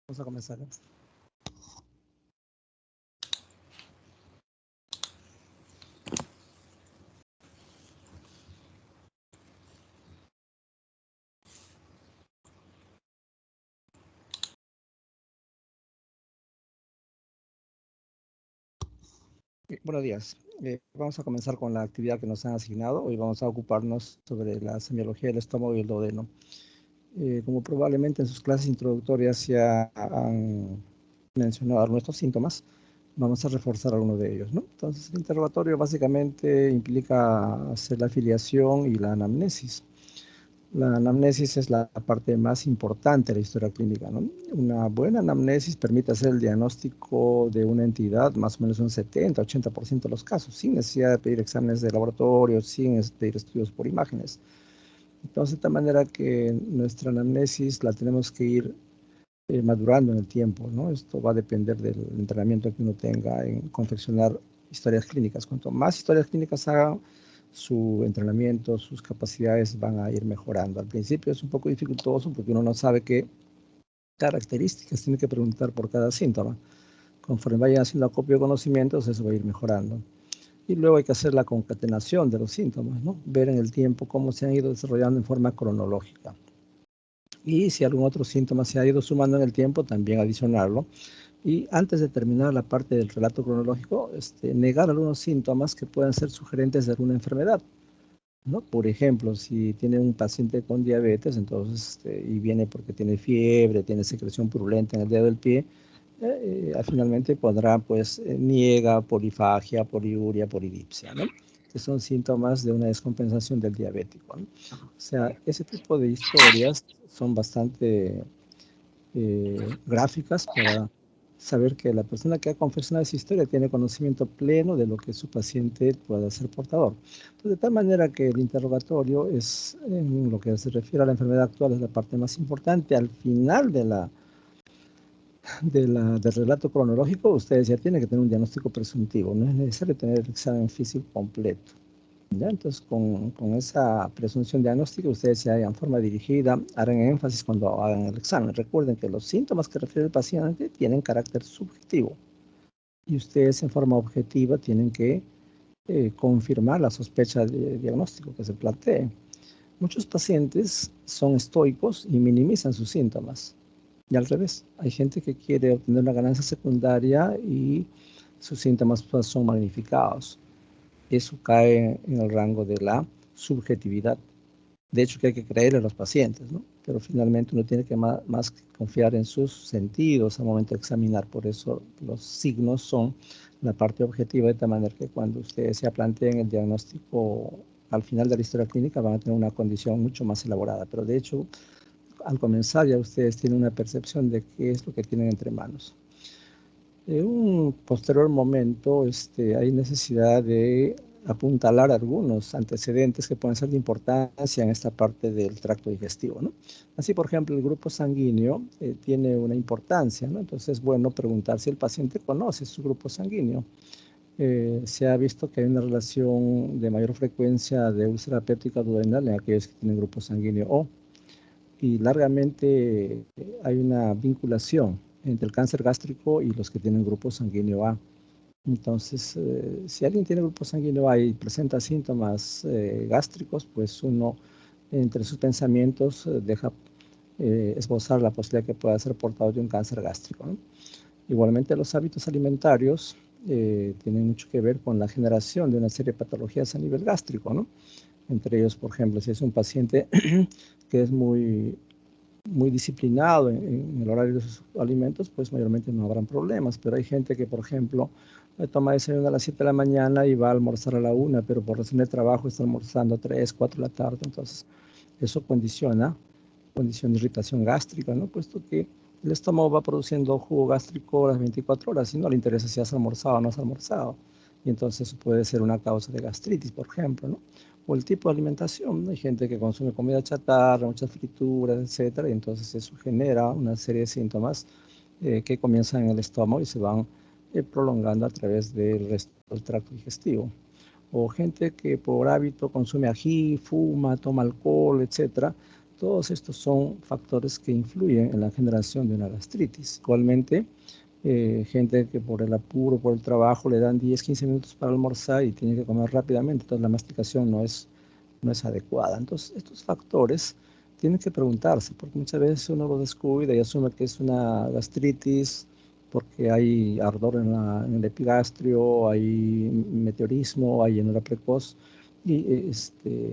Vamos a comenzar. Buenos días. Vamos a comenzar con la actividad que nos han asignado. Hoy vamos a ocuparnos sobre la semiología del estómago y el duodeno. Como probablemente en sus clases introductorias ya han mencionado algunos síntomas, vamos a reforzar algunos de ellos, ¿no? Entonces, el interrogatorio básicamente implica hacer la afiliación y la anamnesis. La anamnesis es la parte más importante de la historia clínica, ¿no? Una buena anamnesis permite hacer el diagnóstico de una entidad más o menos un 70-80% de los casos, sin necesidad de pedir exámenes de laboratorio, sin pedir estudios por imágenes. Entonces, de tal manera que nuestra anamnesis la tenemos que ir madurando en el tiempo, ¿no? Esto va a depender del entrenamiento que uno tenga en confeccionar historias clínicas. Cuanto más historias clínicas haga, su entrenamiento, sus capacidades van a ir mejorando. Al principio es un poco dificultoso porque uno no sabe qué características tiene que preguntar por cada síntoma. Conforme vaya haciendo acopio de conocimientos, eso va a ir mejorando. Y luego hay que hacer la concatenación de los síntomas, ¿no? Ver en el tiempo cómo se han ido desarrollando en forma cronológica. Y si algún otro síntoma se ha ido sumando en el tiempo, también adicionarlo. Y antes de terminar la parte del relato cronológico, negar algunos síntomas que puedan ser sugerentes de alguna enfermedad, ¿no? Por ejemplo, si tiene un paciente con diabetes, entonces, y viene porque tiene fiebre, tiene secreción purulenta en el dedo del pie, finalmente pondrá, pues, niega, polifagia, poliuria, polidipsia, ¿no? Que son síntomas de una descompensación del diabético, ¿no? O sea, ese tipo de historias son bastante gráficas para saber que la persona que ha confeccionado esa historia tiene conocimiento pleno de lo que su paciente pueda ser portador. Entonces, de tal manera que el interrogatorio es, en lo que se refiere a la enfermedad actual, es la parte más importante. Al final del relato cronológico, ustedes ya tienen que tener un diagnóstico presuntivo. No es necesario tener el examen físico completo. ¿Ya? Entonces, con esa presunción diagnóstica, ustedes ya en forma dirigida harán énfasis cuando hagan el examen. Recuerden que los síntomas que refiere el paciente tienen carácter subjetivo y ustedes en forma objetiva tienen que confirmar la sospecha de diagnóstico que se plantee. Muchos pacientes son estoicos y minimizan sus síntomas. Y al revés, hay gente que quiere obtener una ganancia secundaria y sus síntomas pues, son magnificados. Eso cae en el rango de la subjetividad. De hecho, que hay que creer a los pacientes, ¿no? Pero finalmente uno tiene que más que confiar en sus sentidos al momento de examinar. Por eso los signos son la parte objetiva, de tal manera que cuando ustedes se planteen el diagnóstico al final de la historia clínica van a tener una condición mucho más elaborada. Pero de hecho, al comenzar ya ustedes tienen una percepción de qué es lo que tienen entre manos. En un posterior momento hay necesidad de apuntalar algunos antecedentes que pueden ser de importancia en esta parte del tracto digestivo, ¿no? Así, por ejemplo, el grupo sanguíneo tiene una importancia, ¿no? Entonces es bueno preguntar si el paciente conoce su grupo sanguíneo. Se ha visto que hay una relación de mayor frecuencia de úlcera péptica duodenal en aquellos que tienen grupo sanguíneo O, y largamente hay una vinculación entre el cáncer gástrico y los que tienen grupo sanguíneo A. Entonces, si alguien tiene grupo sanguíneo A y presenta síntomas gástricos, pues uno entre sus pensamientos deja esbozar la posibilidad que pueda ser portador de un cáncer gástrico, ¿no? Igualmente, los hábitos alimentarios tienen mucho que ver con la generación de una serie de patologías a nivel gástrico, ¿no? Entre ellos, por ejemplo, si es un paciente que es muy disciplinado en el horario de sus alimentos, pues mayormente no habrán problemas. Pero hay gente que, por ejemplo, toma desayuno a las 7 de la mañana y va a almorzar a la 1, pero por razón de trabajo está almorzando a 3, 4 de la tarde. Entonces, eso condiciona irritación gástrica, ¿no? Puesto que el estómago va produciendo jugo gástrico las 24 horas y no le interesa si has almorzado o no has almorzado. Y entonces eso puede ser una causa de gastritis, por ejemplo, ¿no? O el tipo de alimentación. Hay gente que consume comida chatarra, muchas frituras, etcétera, y entonces eso genera una serie de síntomas que comienzan en el estómago y se van prolongando a través del resto del tracto digestivo. O gente que por hábito consume ají, fuma, toma alcohol, etcétera. todos estos son factores que influyen en la generación de una gastritis. Igualmente, gente que por el apuro, por el trabajo, le dan 10, 15 minutos para almorzar y tiene que comer rápidamente, entonces la masticación no es adecuada. Entonces, estos factores tienen que preguntarse, porque muchas veces uno lo descuida y asume que es una gastritis porque hay ardor en el epigastrio, hay meteorismo, hay llenura precoz, y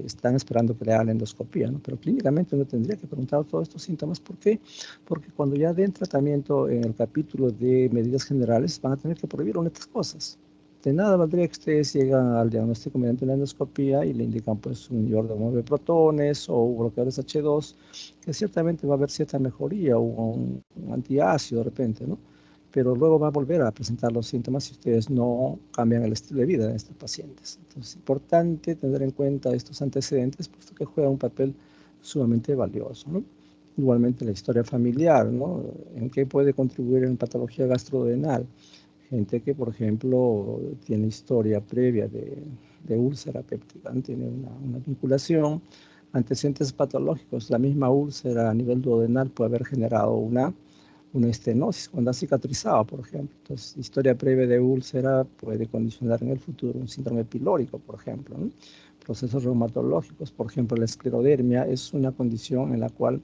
están esperando que le hagan la endoscopía, ¿no? Pero clínicamente uno tendría que preguntar todos estos síntomas. ¿Por qué? Porque cuando ya den tratamiento en el capítulo de medidas generales, van a tener que prohibir una de estas cosas. De nada valdría que ustedes llegan al diagnóstico mediante una endoscopía y le indican pues un inhibidor de 9 protones o bloqueadores H2, que ciertamente va a haber cierta mejoría o un antiácido de repente, ¿no? Pero luego va a volver a presentar los síntomas si ustedes no cambian el estilo de vida de estos pacientes. Entonces es importante tener en cuenta estos antecedentes, puesto que juegan un papel sumamente valioso, ¿no? Igualmente la historia familiar, ¿no? ¿En qué puede contribuir en patología gastrodenal? Gente que, por ejemplo, tiene historia previa de úlcera péptica, ¿no? Tiene una vinculación, antecedentes patológicos. La misma úlcera a nivel duodenal puede haber generado una estenosis cuando ha cicatrizado, por ejemplo. Entonces, historia previa de úlcera puede condicionar en el futuro un síndrome pilórico, por ejemplo, ¿no? Procesos reumatológicos, por ejemplo, la esclerodermia es una condición en la cual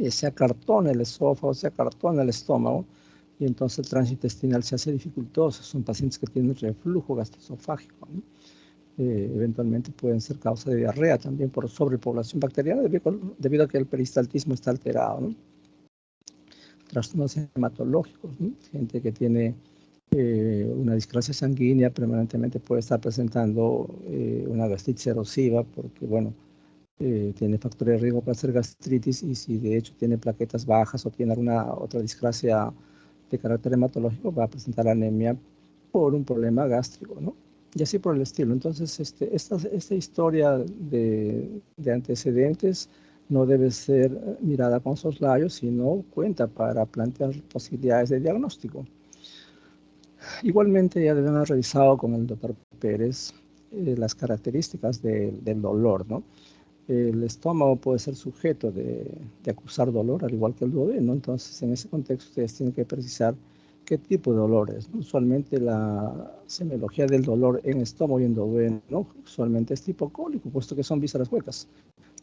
se acartona el esófago, se acartona el estómago, y entonces el tránsito intestinal se hace dificultoso. Son pacientes que tienen reflujo gastroesofágico, ¿no? Eventualmente pueden ser causa de diarrea también por sobrepoblación bacteriana debido a que el peristaltismo está alterado, ¿no? Trastornos hematológicos, ¿no? Gente que tiene una discrasia sanguínea permanentemente puede estar presentando una gastritis erosiva porque, bueno, tiene factores de riesgo para hacer gastritis, y si de hecho tiene plaquetas bajas o tiene alguna otra discrasia de carácter hematológico, va a presentar anemia por un problema gástrico, ¿no? Y así por el estilo. Entonces, esta historia de antecedentes no debe ser mirada con soslayo, sino cuenta para plantear posibilidades de diagnóstico. Igualmente ya deben haber revisado con el doctor Pérez las características del dolor, ¿no? El estómago puede ser sujeto de acusar dolor, al igual que el duodeno. Entonces, en ese contexto, ustedes tienen que precisar qué tipo de dolor es, ¿no? Usualmente la semiología del dolor en estómago y en duodeno, ¿no? Usualmente es tipo cólico, puesto que son vísceras huecas.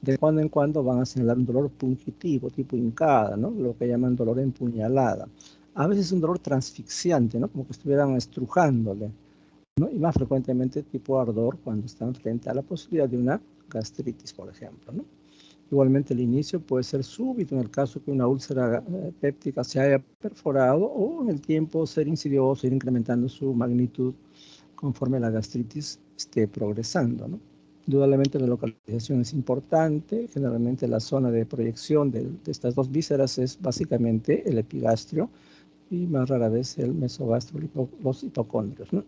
De cuando en cuando van a señalar un dolor pungitivo, tipo hincada, ¿no? Lo que llaman dolor empuñalada. A veces un dolor transfixiante, ¿no? Como que estuvieran estrujándole, ¿no? Y más frecuentemente tipo ardor cuando están frente a la posibilidad de una gastritis, por ejemplo, ¿no? Igualmente el inicio puede ser súbito en el caso que una úlcera péptica se haya perforado, o en el tiempo ser insidioso, ir incrementando su magnitud conforme la gastritis esté progresando, ¿no? Indudablemente la localización es importante. Generalmente la zona de proyección de estas dos vísceras es básicamente el epigastrio y más rara vez el mesogastro, los hipocondrios, ¿no?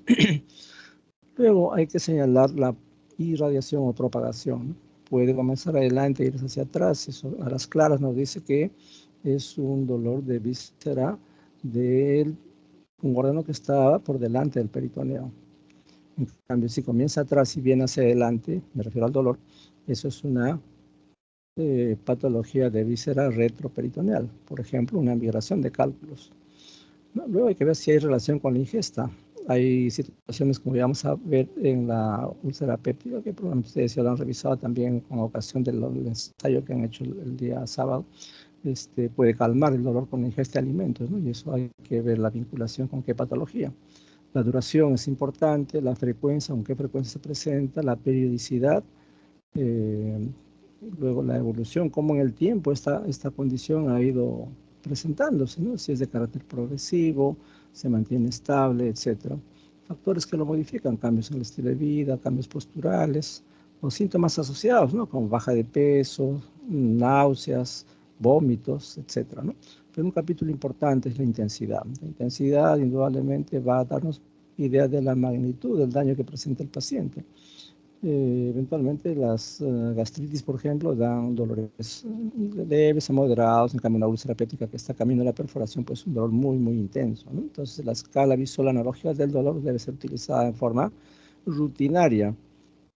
Luego hay que señalar la irradiación o propagación, ¿no? Puede comenzar adelante e irse hacia atrás. Eso a las claras nos dice que es un dolor de víscera de un órgano que está por delante del peritoneo. En cambio, si comienza atrás y viene hacia adelante, me refiero al dolor, eso es una patología de víscera retroperitoneal, por ejemplo, una migración de cálculos. No, luego hay que ver si hay relación con la ingesta. Hay situaciones, como vamos a ver en la úlcera péptica, que probablemente ustedes ya lo han revisado también con ocasión del ensayo que han hecho el día sábado. Puede calmar el dolor con la ingesta de alimentos, ¿no? Y eso hay que ver la vinculación con qué patología. La duración es importante, la frecuencia, con qué frecuencia se presenta, la periodicidad, luego la evolución, cómo en el tiempo esta condición ha ido presentándose, ¿no? Si es de carácter progresivo, se mantiene estable, etc. Factores que lo modifican, cambios en el estilo de vida, cambios posturales, o síntomas asociados, ¿no? Como baja de peso, náuseas, vómitos, etc., ¿no? Pero un capítulo importante es la intensidad. La intensidad indudablemente va a darnos idea de la magnitud del daño que presenta el paciente. Eventualmente las gastritis, por ejemplo, dan dolores leves a moderados. En cambio, una úlcera péptica que está camino a la perforación, pues un dolor muy, muy intenso, ¿no? Entonces, la escala visual analógica del dolor debe ser utilizada en forma rutinaria.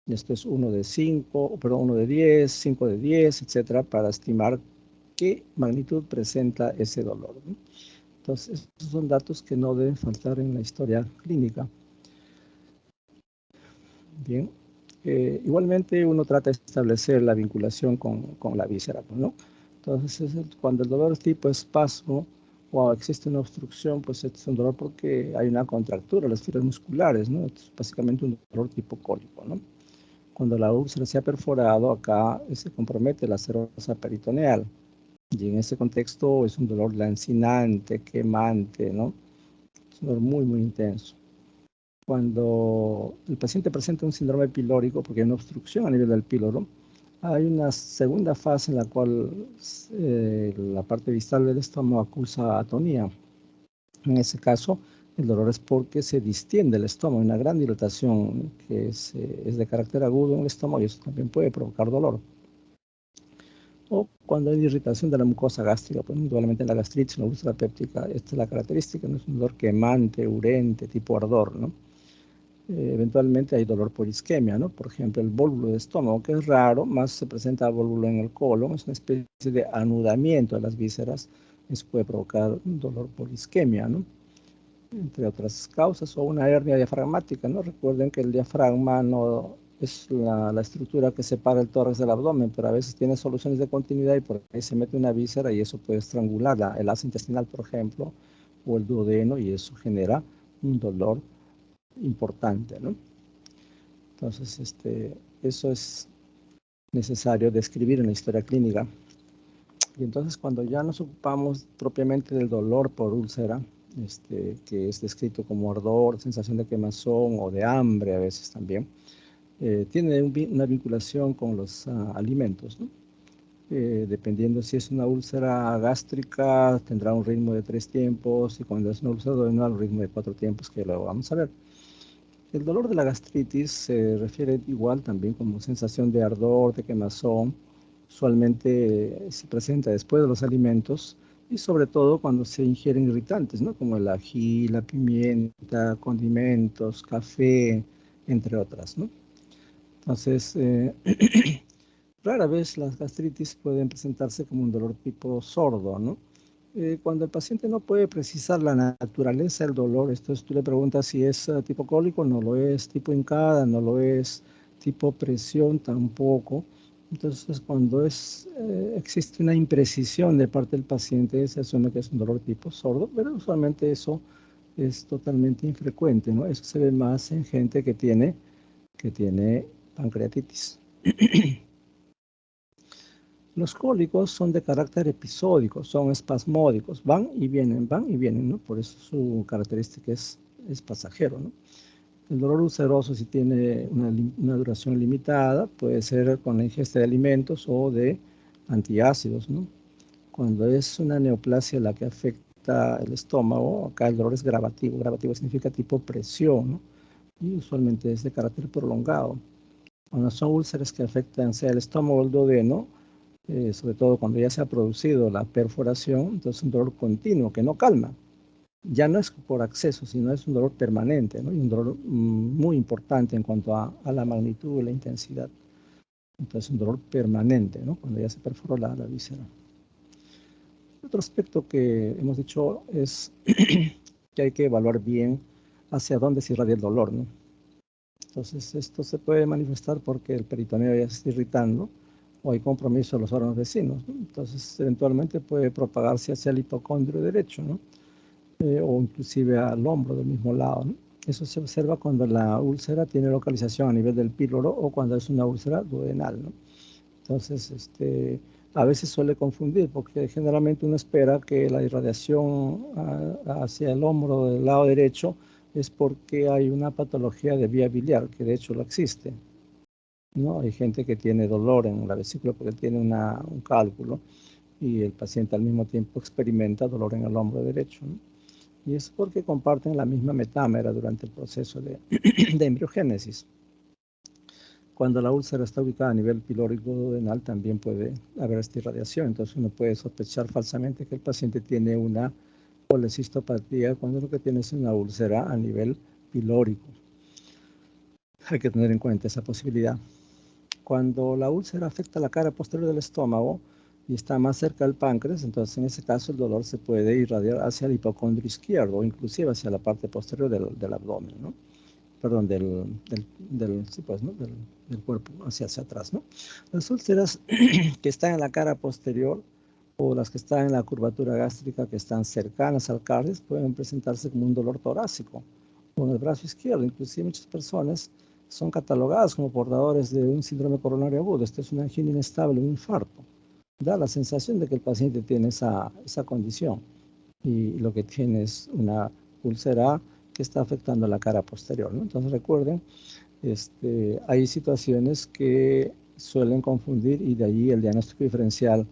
Esto es 1 de 5, perdón, 1 de 10, 5 de 10, etcétera, para estimar qué magnitud presenta ese dolor, ¿no? Entonces, esos son datos que no deben faltar en la historia clínica. Bien. Igualmente, uno trata de establecer la vinculación con la víscera, ¿no? Entonces, cuando el dolor es tipo espasmo o existe una obstrucción, pues es un dolor porque hay una contractura de las fibras musculares, ¿no? Es básicamente un dolor tipo cólico, ¿no? Cuando la úlcera se ha perforado, acá se compromete la serosa peritoneal. Y en ese contexto es un dolor lancinante, quemante, ¿no? Es un dolor muy, muy intenso. Cuando el paciente presenta un síndrome pilórico, porque hay una obstrucción a nivel del píloro, hay una segunda fase en la cual la parte distal del estómago acusa atonía. En ese caso, el dolor es porque se distiende el estómago, una gran dilatación que es de carácter agudo en el estómago y eso también puede provocar dolor. O cuando hay irritación de la mucosa gástrica, pues indudablemente la gastritis, la úlcera péptica, esta es la característica, no es un dolor quemante, urente, tipo ardor, ¿no? Eventualmente hay dolor por isquemia, ¿no? Por ejemplo, el vólvulo de estómago, que es raro, más se presenta vólvulo en el colon, es una especie de anudamiento de las vísceras, eso puede provocar dolor por isquemia, ¿no? Entre otras causas, o una hernia diafragmática, ¿no? Recuerden que el diafragma no es la estructura que separa el tórax del abdomen, pero a veces tiene soluciones de continuidad y por ahí se mete una víscera y eso puede estrangular el asa intestinal, por ejemplo, o el duodeno, y eso genera un dolor importante, ¿no? Entonces, eso es necesario describir en la historia clínica. Y entonces, cuando ya nos ocupamos propiamente del dolor por úlcera, que es descrito como ardor, sensación de quemazón o de hambre a veces también, tiene una vinculación con los alimentos, ¿no? Dependiendo si es una úlcera gástrica, tendrá un ritmo de 3 tiempos, y cuando es una úlcera duodenal, un ritmo de 4 tiempos, que luego vamos a ver. El dolor de la gastritis se refiere igual también como sensación de ardor, de quemazón. Usualmente se presenta después de los alimentos y sobre todo cuando se ingieren irritantes, ¿no? Como el ají, la pimienta, condimentos, café, entre otras, ¿no? Entonces, rara vez las gastritis pueden presentarse como un dolor tipo sordo, ¿no? Cuando el paciente no puede precisar la naturaleza del dolor, entonces tú le preguntas si es tipo cólico, no lo es, tipo hincada, no lo es, tipo presión, tampoco. Entonces, cuando existe una imprecisión de parte del paciente, se asume que es un dolor tipo sordo, pero usualmente eso es totalmente infrecuente, ¿no? Eso se ve más en gente que tiene pancreatitis. Los cólicos son de carácter episódico, son espasmódicos, van y vienen, ¿no? Por eso su característica es pasajero, ¿no? El dolor ulceroso, si tiene una duración limitada, puede ser con la ingesta de alimentos o de antiácidos, ¿no? Cuando es una neoplasia la que afecta el estómago, acá el dolor es gravativo. Gravativo significa tipo presión, ¿no? Y usualmente es de carácter prolongado. Cuando son úlceras que afectan sea el estómago o el duodeno, sobre todo cuando ya se ha producido la perforación, entonces un dolor continuo que no calma. Ya no es por acceso, sino es un dolor permanente, ¿no? Y un dolor muy importante en cuanto a la magnitud y la intensidad. Entonces un dolor permanente, ¿no? Cuando ya se perforó la víscera. Otro aspecto que hemos dicho es que hay que evaluar bien hacia dónde se irradia el dolor, ¿no? Entonces, esto se puede manifestar porque el peritoneo ya se está irritando o hay compromiso de los órganos vecinos, ¿no? Entonces, eventualmente puede propagarse hacia el hipocondrio derecho, ¿no? O inclusive al hombro del mismo lado, ¿no? Eso se observa cuando la úlcera tiene localización a nivel del píloro o cuando es una úlcera duodenal, ¿no? Entonces, a veces suele confundir porque generalmente uno espera que la irradiación hacia el hombro del lado derecho es porque hay una patología de vía biliar, que de hecho lo existe, ¿no? Hay gente que tiene dolor en la vesícula porque tiene un cálculo y el paciente al mismo tiempo experimenta dolor en el hombro derecho, ¿no? Y es porque comparten la misma metámera durante el proceso de embriogénesis. Cuando la úlcera está ubicada a nivel pilórico duodenal también puede haber esta irradiación, entonces uno puede sospechar falsamente que el paciente tiene una policistopatía cuando lo que tiene es una úlcera a nivel pilórico. Hay que tener en cuenta esa posibilidad. Cuando la úlcera afecta la cara posterior del estómago y está más cerca del páncreas, entonces en ese caso el dolor se puede irradiar hacia el hipocondrio izquierdo o inclusive hacia la parte posterior del abdomen, ¿no? Perdón, sí, pues, ¿no? del cuerpo hacia atrás, ¿no? Las úlceras que están en la cara posterior o las que están en la curvatura gástrica que están cercanas al cardio pueden presentarse como un dolor torácico o en el brazo izquierdo. Inclusive muchas personas son catalogadas como portadores de un síndrome coronario agudo. Esto es una angina inestable, un infarto. Da la sensación de que el paciente tiene esa condición y lo que tiene es una úlcera que está afectando la cara posterior, ¿no? Entonces recuerden, hay situaciones que suelen confundir y de allí el diagnóstico diferencial.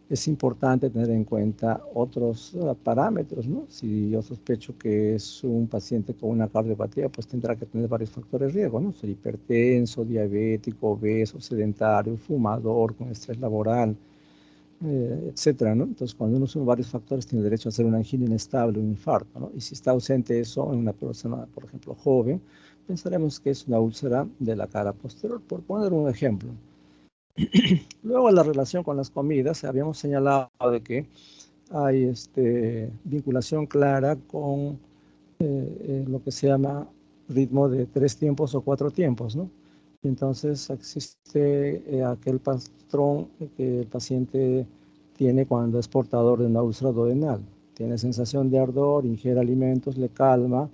Es importante tener en cuenta otros parámetros, ¿no? Si yo sospecho que es un paciente con una cardiopatía, pues tendrá que tener varios factores de riesgo, ¿no? Ser hipertenso, diabético, obeso, sedentario, fumador, con estrés laboral, etcétera, ¿no? Entonces, cuando uno suma varios factores, tiene derecho a hacer una angina inestable, un infarto, ¿no? Y si está ausente eso en una persona, por ejemplo, joven, pensaremos que es una úlcera de la cara posterior, por poner un ejemplo. Luego, la relación con las comidas, habíamos señalado de que hay vinculación clara con lo que se llama ritmo de 3 tiempos o 4 tiempos, ¿no? Y entonces existe aquel patrón que el paciente tiene cuando es portador de una úlcera duodenal. Tiene sensación de ardor, ingiere alimentos, le calma,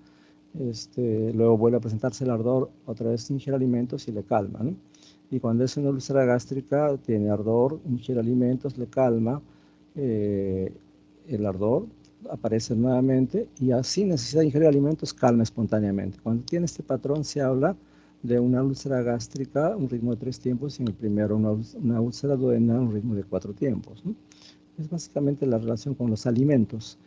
luego vuelve a presentarse el ardor, otra vez ingiere alimentos y le calma, ¿no? Y cuando es una úlcera gástrica, tiene ardor, ingiere alimentos, le calma, el ardor aparece nuevamente y así necesidad de ingerir alimentos calma espontáneamente. Cuando tiene este patrón se habla de una úlcera gástrica, un ritmo de 3 tiempos, y en el primero una úlcera duodenal, un ritmo de 4 tiempos, ¿no? Es básicamente la relación con los alimentos.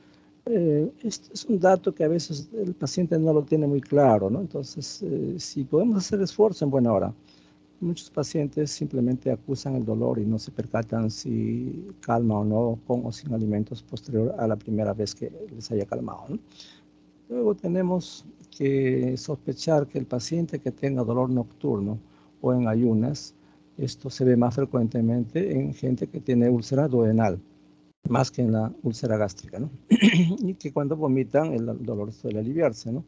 Este es un dato que a veces el paciente no lo tiene muy claro, ¿no? Entonces, si podemos hacer esfuerzo, en buena hora. Muchos pacientes simplemente acusan el dolor y no se percatan si calma o no, con o sin alimentos, posterior a la primera vez que les haya calmado, ¿no? Luego tenemos que sospechar que el paciente que tenga dolor nocturno o en ayunas, esto se ve más frecuentemente en gente que tiene úlcera duodenal, más que en la úlcera gástrica, ¿no? Y que cuando vomitan el dolor suele aliviarse, ¿no?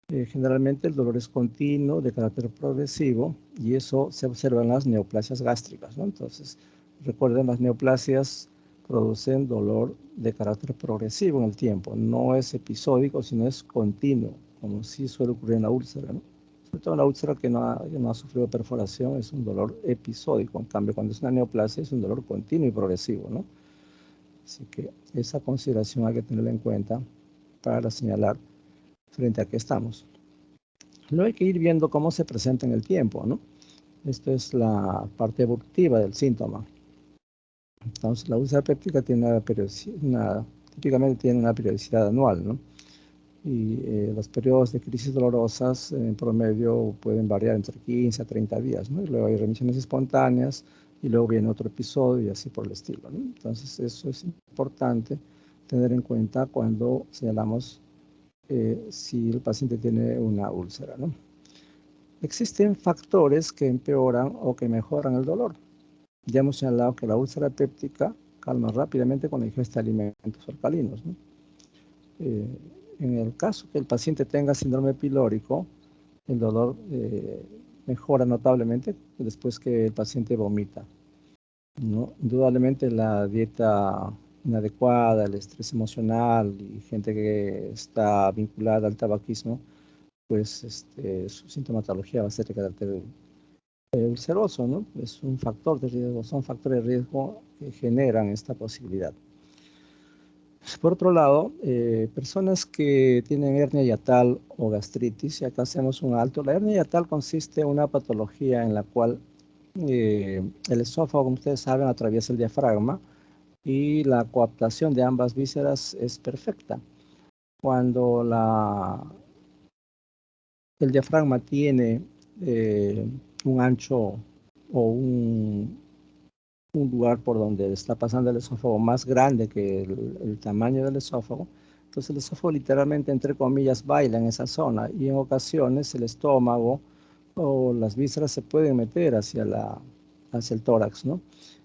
Generalmente el dolor es continuo, de carácter progresivo, y eso se observa en las neoplasias gástricas, ¿no? Entonces, recuerden, las neoplasias producen dolor de carácter progresivo en el tiempo. No es episódico, sino es continuo, como sí suele ocurrir en la úlcera, ¿no? Sobre todo en la úlcera que no ha sufrido perforación, es un dolor episódico. En cambio, cuando es una neoplasia, es un dolor continuo y progresivo, ¿no? Así que esa consideración hay que tenerla en cuenta para señalar frente a qué estamos. Luego hay que ir viendo cómo se presenta en el tiempo, ¿no? Esto es la parte evolutiva del síntoma. Entonces, la úlcera péptica tiene típicamente tiene una periodicidad anual, ¿no? Y los periodos de crisis dolorosas en promedio pueden variar entre 15 a 30 días, ¿no? Y luego hay remisiones espontáneas y luego viene otro episodio y así por el estilo, ¿no? Entonces, eso es importante tener en cuenta cuando señalamos si el paciente tiene una úlcera, ¿no? Existen factores que empeoran o que mejoran el dolor. Ya hemos señalado que la úlcera péptica calma rápidamente con la ingesta de alimentos alcalinos, ¿no? En el caso que el paciente tenga síndrome pilórico, el dolor mejora notablemente después que el paciente vomita, ¿no? Indudablemente la dieta inadecuada, el estrés emocional y gente que está vinculada al tabaquismo, pues su sintomatología va a ser de carácter ulceroso, ¿no? Es un factor de riesgo, son factores de riesgo que generan esta posibilidad. Por otro lado, personas que tienen hernia hiatal o gastritis, y acá hacemos un alto. La hernia hiatal consiste en una patología en la cual el esófago, como ustedes saben, atraviesa el diafragma y la coaptación de ambas vísceras es perfecta. Cuando el diafragma tiene un ancho o un lugar por donde está pasando el esófago más grande que el tamaño del esófago, entonces el esófago literalmente, entre comillas, baila en esa zona y en ocasiones el estómago o las vísceras se pueden meter hacia el tórax, ¿no?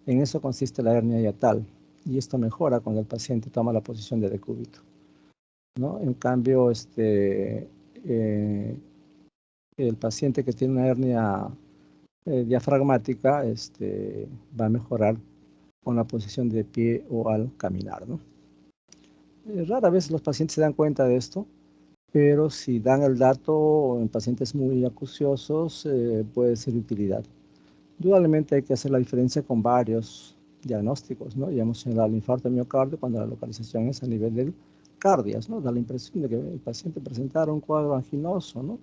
En eso consiste la hernia hiatal, y esto mejora cuando el paciente toma la posición de decúbito, ¿no? En cambio, el paciente que tiene una hernia diafragmática va a mejorar con la posición de pie o al caminar, ¿no? Rara vez los pacientes se dan cuenta de esto, pero si dan el dato en pacientes muy acuciosos, puede ser de utilidad. Indudablemente hay que hacer la diferencia con varios diagnósticos, ¿no? Ya hemos señalado el infarto de miocardio cuando la localización es a nivel del cardias, ¿no? Da la impresión de que el paciente presentara un cuadro anginoso, ¿no?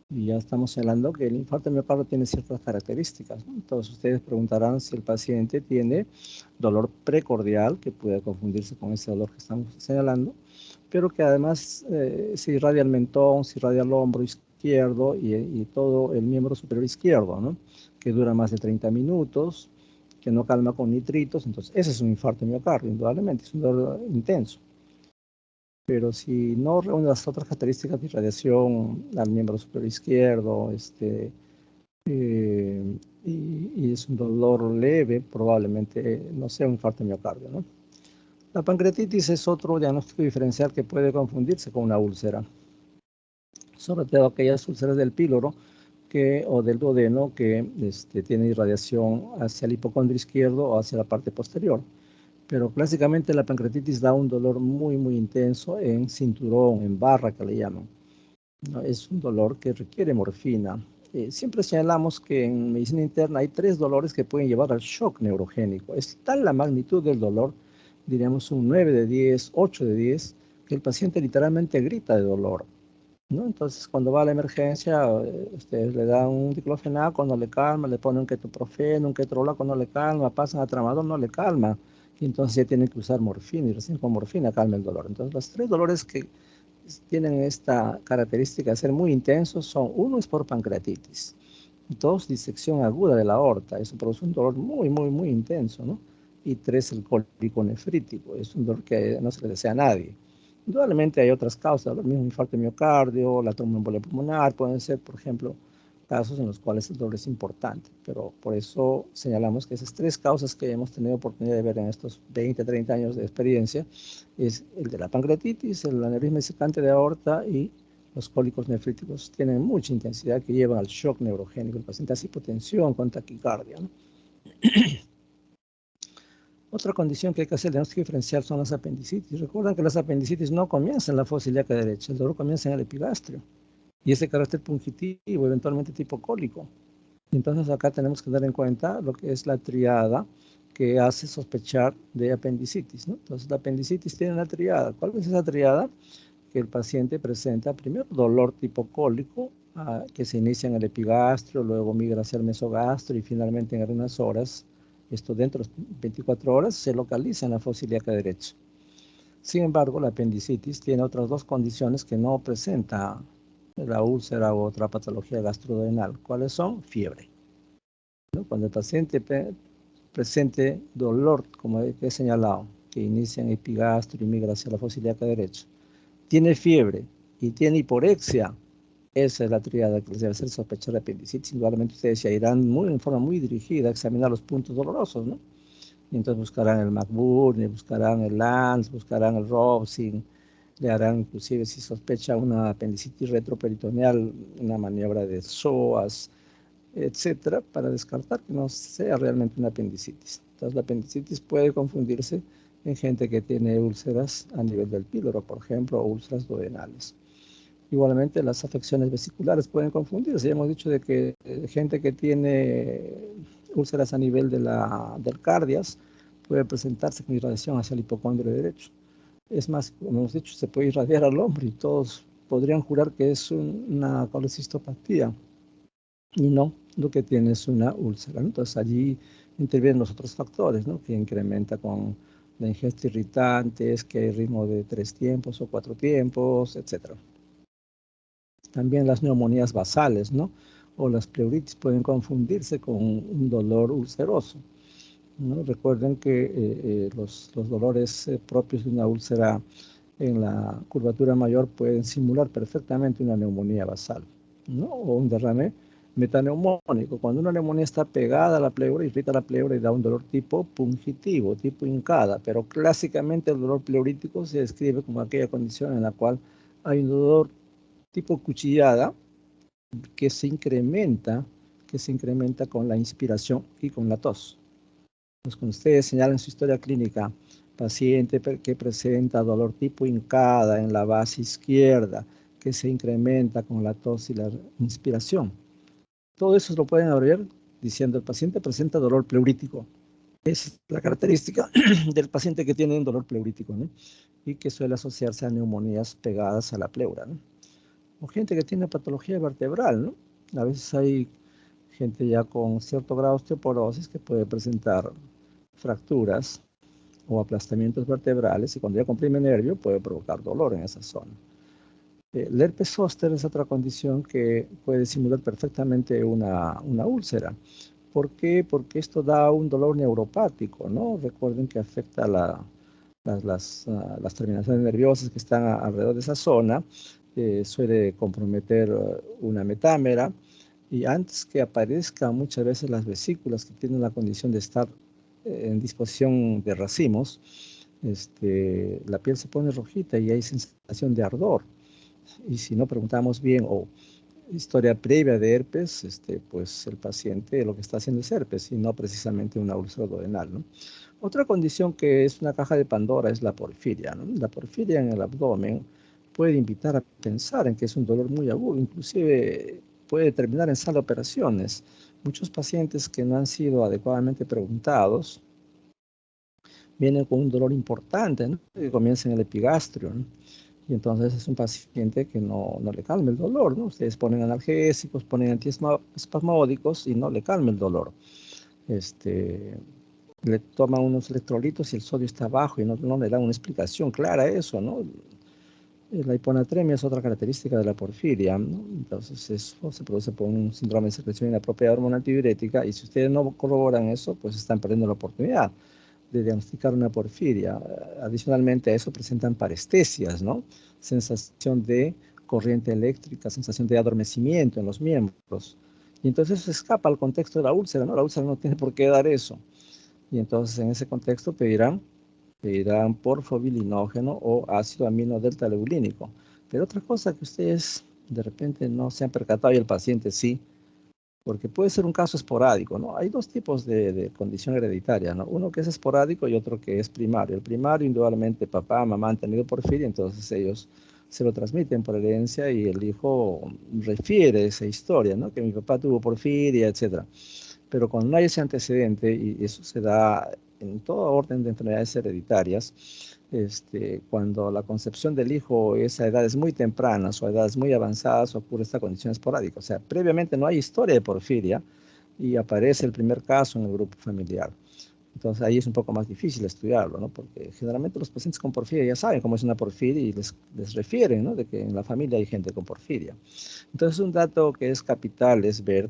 Y ya estamos señalando que el infarto de miocardio tiene ciertas características, ¿no? Entonces ustedes preguntarán si el paciente tiene dolor precordial, que puede confundirse con ese dolor que estamos señalando, pero que además se irradia el mentón, se irradia el hombro izquierdo y todo el miembro superior izquierdo, ¿no? Que dura más de 30 minutos, que no calma con nitritos. Entonces ese es un infarto de miocardio, indudablemente, es un dolor intenso. Pero si no reúne las otras características de irradiación al miembro superior izquierdo, y es un dolor leve, probablemente no sea un infarto de miocardio, ¿no? La pancreatitis es otro diagnóstico diferencial que puede confundirse con una úlcera, sobre todo aquellas úlceras del píloro o del duodeno que tienen irradiación hacia el hipocondrio izquierdo o hacia la parte posterior. Pero clásicamente la pancreatitis da un dolor muy, muy intenso en cinturón, en barra que le llaman, ¿no? Es un dolor que requiere morfina. Siempre señalamos que en medicina interna hay 3 dolores que pueden llevar al shock neurogénico. Es tal la magnitud del dolor, diríamos un 9 de 10, 8 de 10, que el paciente literalmente grita de dolor, ¿no? Entonces, cuando va a la emergencia, ustedes le dan un diclofenaco, no le calma, le ponen un ketoprofeno, un ketorolaco, no le calma, pasan a tramadol, no le calma, y entonces ya tienen que usar morfina, y recién con morfina calma el dolor. Entonces, los 3 dolores que tienen esta característica de ser muy intensos son: uno es por pancreatitis, 2, disección aguda de la aorta, eso produce un dolor muy, muy, muy intenso, ¿no? Y 3, el cólico nefrítico, es un dolor que no se le desea a nadie. Indudablemente hay otras causas, lo mismo infarto de miocardio, la tromboembolia pulmonar, pueden ser, por ejemplo, casos en los cuales el dolor es importante, pero por eso señalamos que esas 3 causas que hemos tenido oportunidad de ver en estos 20, 30 años de experiencia es el de la pancreatitis, el aneurisma disecante de aorta y los cólicos nefríticos. Tienen mucha intensidad que llevan al shock neurogénico. El paciente hace hipotensión con taquicardia, ¿no? Otra condición que hay que hacer diagnóstico diferencial son las apendicitis. Recuerdan que las apendicitis no comienzan en la fosa ilíaca derecha, el dolor comienza en el epigastrio y ese carácter pungitivo, eventualmente tipo cólico. Entonces acá tenemos que dar en cuenta lo que es la triada que hace sospechar de apendicitis, ¿no? Entonces la apendicitis tiene una triada. ¿Cuál es esa triada? Que el paciente presenta primero dolor tipo cólico, que se inicia en el epigastrio, luego migra hacia el mesogastrio y finalmente en algunas horas, esto dentro de 24 horas, se localiza en la fosa ilíaca derecha. Sin embargo, la apendicitis tiene otras 2 condiciones que no presenta la úlcera u otra patología gastroduodenal. ¿Cuáles son? Fiebre, ¿no? Cuando el paciente presente dolor, como he señalado, que inicia en epigastrio y migra hacia la fosa ilíaca derecha, tiene fiebre y tiene hiporexia, esa es la triada que les debe hacer sospechar de apendicitis. Indudablemente ustedes ya irán en forma muy dirigida a examinar los puntos dolorosos, ¿no? Y entonces buscarán el McBurney, buscarán el Lanz, buscarán el Robson, le harán inclusive, si sospecha una apendicitis retroperitoneal, una maniobra de psoas, etcétera, para descartar que no sea realmente una apendicitis. Entonces la apendicitis puede confundirse en gente que tiene úlceras a nivel del píloro, por ejemplo, o úlceras duodenales. Igualmente las afecciones vesiculares pueden confundirse. Ya hemos dicho de que gente que tiene úlceras a nivel del cardias puede presentarse con irradiación hacia el hipocondrio derecho. Es más, como hemos dicho, se puede irradiar al hombro y todos podrían jurar que es una colecistopatía y no, lo que tiene es una úlcera, ¿no? Entonces allí intervienen los otros factores, ¿no? Que incrementa con la ingesta de irritantes, que hay ritmo de 3 tiempos o 4 tiempos, etc. También las neumonías basales, ¿no? O las pleuritis pueden confundirse con un dolor ulceroso, ¿no? Recuerden que los dolores propios de una úlcera en la curvatura mayor pueden simular perfectamente una neumonía basal, ¿no? O un derrame Metaneumónico, cuando una neumonía está pegada a la pleura, irrita la pleura y da un dolor tipo pungitivo, tipo hincada, pero clásicamente el dolor pleurítico se describe como aquella condición en la cual hay un dolor tipo cuchillada que se incrementa con la inspiración y con la tos. Pues cuando ustedes señalan su historia clínica, paciente que presenta dolor tipo hincada en la base izquierda, que se incrementa con la tos y la inspiración. Todo eso lo pueden abreviar diciendo el paciente presenta dolor pleurítico. Es la característica del paciente que tiene un dolor pleurítico, ¿no? Y que suele asociarse a neumonías pegadas a la pleura, ¿no? O gente que tiene patología vertebral, ¿no? A veces hay gente ya con cierto grado de osteoporosis que puede presentar fracturas o aplastamientos vertebrales y cuando ya comprime nervio puede provocar dolor en esa zona. El herpes zóster es otra condición que puede simular perfectamente una úlcera. ¿Por qué? Porque esto da un dolor neuropático, ¿no? Recuerden que afecta las terminaciones nerviosas que están alrededor de esa zona, suele comprometer una metámera y antes que aparezcan muchas veces las vesículas que tienen la condición de estar en disposición de racimos, la piel se pone rojita y hay sensación de ardor. Y si no preguntamos bien o historia previa de herpes, pues el paciente lo que está haciendo es herpes y no precisamente una úlcera duodenal, ¿no? Otra condición que es una caja de Pandora es la porfiria, ¿no? La porfiria en el abdomen puede invitar a pensar en que es un dolor muy agudo, inclusive puede terminar en sala de operaciones. Muchos pacientes que no han sido adecuadamente preguntados vienen con un dolor importante, ¿no? Que comienza en el epigastrio, ¿no? Y entonces es un paciente que no le calma el dolor, ¿no? Ustedes ponen analgésicos, ponen antiespasmódicos y no le calma el dolor. Le toman unos electrolitos y el sodio está bajo y no le dan una explicación clara a eso, ¿no? La hiponatremia es otra característica de la porfiria, ¿no? Entonces eso se produce por un síndrome de secreción inapropiada de hormona antidiurética y si ustedes no corroboran eso, pues están perdiendo la oportunidad de diagnosticar una porfiria. Adicionalmente a eso presentan parestesias, ¿no? Sensación de corriente eléctrica, sensación de adormecimiento en los miembros. Y entonces eso escapa al contexto de la úlcera, ¿no? La úlcera no tiene por qué dar eso. Y entonces en ese contexto pedirán porfobilinógeno o ácido amino delta leulínico. Pero otra cosa que ustedes de repente no se han percatado y el paciente sí, porque puede ser un caso esporádico, ¿no? Hay dos tipos de condición hereditaria, ¿no? Uno que es esporádico y otro que es primario. El primario, indudablemente, papá, mamá han tenido porfiria, entonces ellos se lo transmiten por herencia y el hijo refiere esa historia, ¿no? Que mi papá tuvo porfiria, etc. Pero cuando no hay ese antecedente, y eso se da en todo orden de enfermedades hereditarias, cuando la concepción del hijo es a edades muy tempranas o a edades muy avanzadas, ocurre esta condición esporádica. O sea, previamente no hay historia de porfiria y aparece el primer caso en el grupo familiar. Entonces ahí es un poco más difícil estudiarlo, ¿no? Porque generalmente los pacientes con porfiria ya saben cómo es una porfiria y les refieren, ¿no? De que en la familia hay gente con porfiria. Entonces un dato que es capital es ver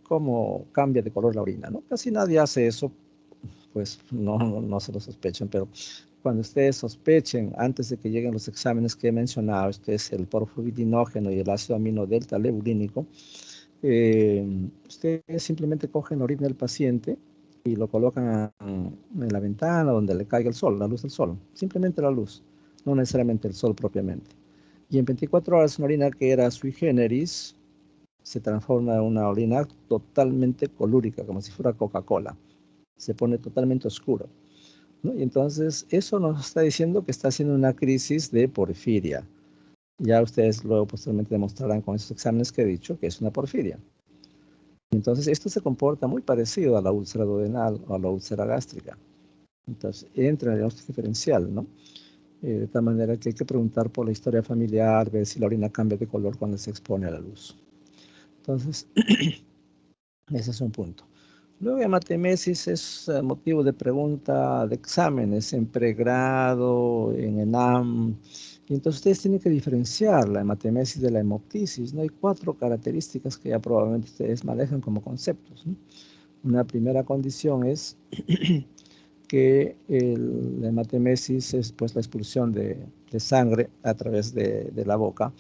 cómo cambia de color la orina, ¿no? Casi nadie hace eso, pues no se lo sospechan, pero cuando ustedes sospechen, antes de que lleguen los exámenes que he mencionado, este es el porfobilinógeno y el ácido amino delta leulínico, ustedes simplemente cogen la orina del paciente y lo colocan en la ventana donde le caiga el sol, la luz del sol, simplemente la luz, no necesariamente el sol propiamente. Y en 24 horas una orina que era sui generis se transforma en una orina totalmente colúrica, como si fuera Coca-Cola. Se pone totalmente oscuro, ¿no? Y entonces eso nos está diciendo que está haciendo una crisis de porfiria. Ya ustedes luego posteriormente demostrarán con esos exámenes que he dicho que es una porfiria. Y entonces esto se comporta muy parecido a la úlcera duodenal o a la úlcera gástrica. Entonces entra en el diagnóstico diferencial, ¿no? De tal manera que hay que preguntar por la historia familiar, ver si la orina cambia de color cuando se expone a la luz. Entonces, ese es un punto. Luego, hematemesis es motivo de pregunta de exámenes en pregrado, en ENAM. Y entonces ustedes tienen que diferenciar la hematemesis de la hemoptisis, ¿no? Hay 4 características que ya probablemente ustedes manejan como conceptos, ¿no? Una primera condición es que la hematemesis es pues la expulsión de sangre a través de la boca,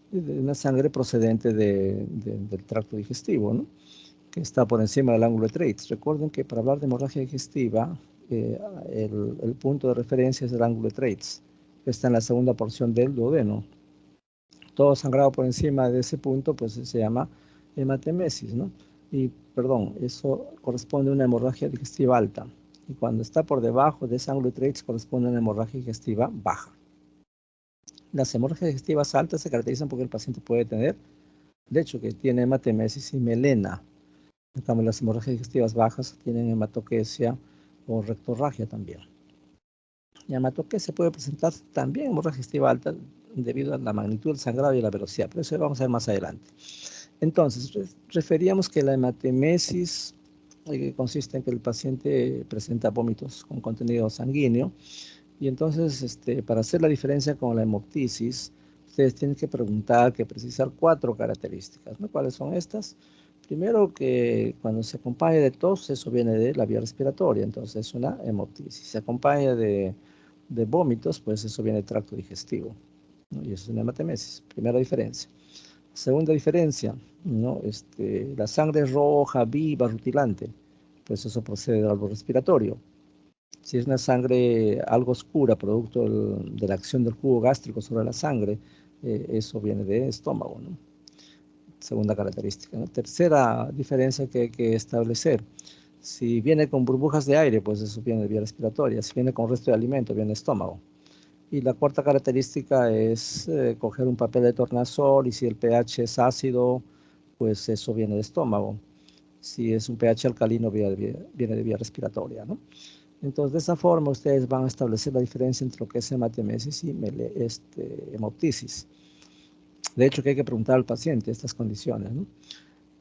de una sangre procedente del tracto digestivo, ¿no? Que está por encima del ángulo de Treitz. Recuerden que para hablar de hemorragia digestiva, el punto de referencia es el ángulo de Treitz, que está en la segunda porción del duodeno. Todo sangrado por encima de ese punto, pues se llama hematemesis, ¿no? Y, perdón, eso corresponde a una hemorragia digestiva alta. Y cuando está por debajo de ese ángulo de Treitz, corresponde a una hemorragia digestiva baja. Las hemorragias digestivas altas se caracterizan porque el paciente puede tener, de hecho, que tiene hematemesis y melena. En cambio, las hemorragias digestivas bajas tienen hematoquesia o rectorragia también. La hematoquesia puede presentar también hemorragia digestiva alta debido a la magnitud del sangrado y la velocidad, pero eso lo vamos a ver más adelante. Entonces, referíamos que la hematemesis consiste en que el paciente presenta vómitos con contenido sanguíneo, y entonces, para hacer la diferencia con la hemoptisis, ustedes tienen que preguntar, que precisar 4 características, ¿no? ¿Cuáles son estas? Primero, que cuando se acompaña de tos, eso viene de la vía respiratoria, entonces es una hemoptisis. Si se acompaña de vómitos, pues eso viene del tracto digestivo, ¿no? Y eso es una hematemesis. Primera diferencia. Segunda diferencia, ¿no? La sangre roja, viva, rutilante, pues eso procede del árbol respiratorio. Si es una sangre algo oscura, producto de la acción del jugo gástrico sobre la sangre, eso viene de estómago, ¿no? Segunda característica, ¿no? Tercera diferencia que hay que establecer. Si viene con burbujas de aire, pues eso viene de vía respiratoria. Si viene con resto de alimento, viene de estómago. Y la cuarta característica es coger un papel de tornasol, y si el pH es ácido, pues eso viene de estómago. Si es un pH alcalino, viene de vía respiratoria, ¿no? Entonces, de esa forma, ustedes van a establecer la diferencia entre lo que es hematemesis y hemoptisis. De hecho, que hay que preguntar al paciente estas condiciones, ¿no?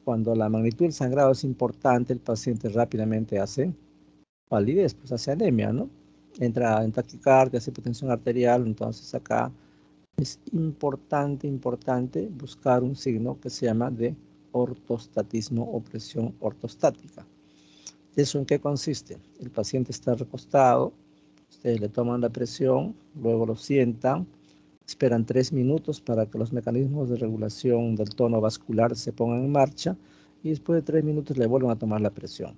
Cuando la magnitud del sangrado es importante, el paciente rápidamente hace palidez, pues hace anemia, ¿no? Entra en taquicardia, hace hipotensión arterial. Entonces acá es importante buscar un signo que se llama de ortostatismo o presión ortostática. ¿Eso en qué consiste? El paciente está recostado, ustedes le toman la presión, luego lo sientan, esperan 3 minutos para que los mecanismos de regulación del tono vascular se pongan en marcha, y después de 3 minutos le vuelven a tomar la presión.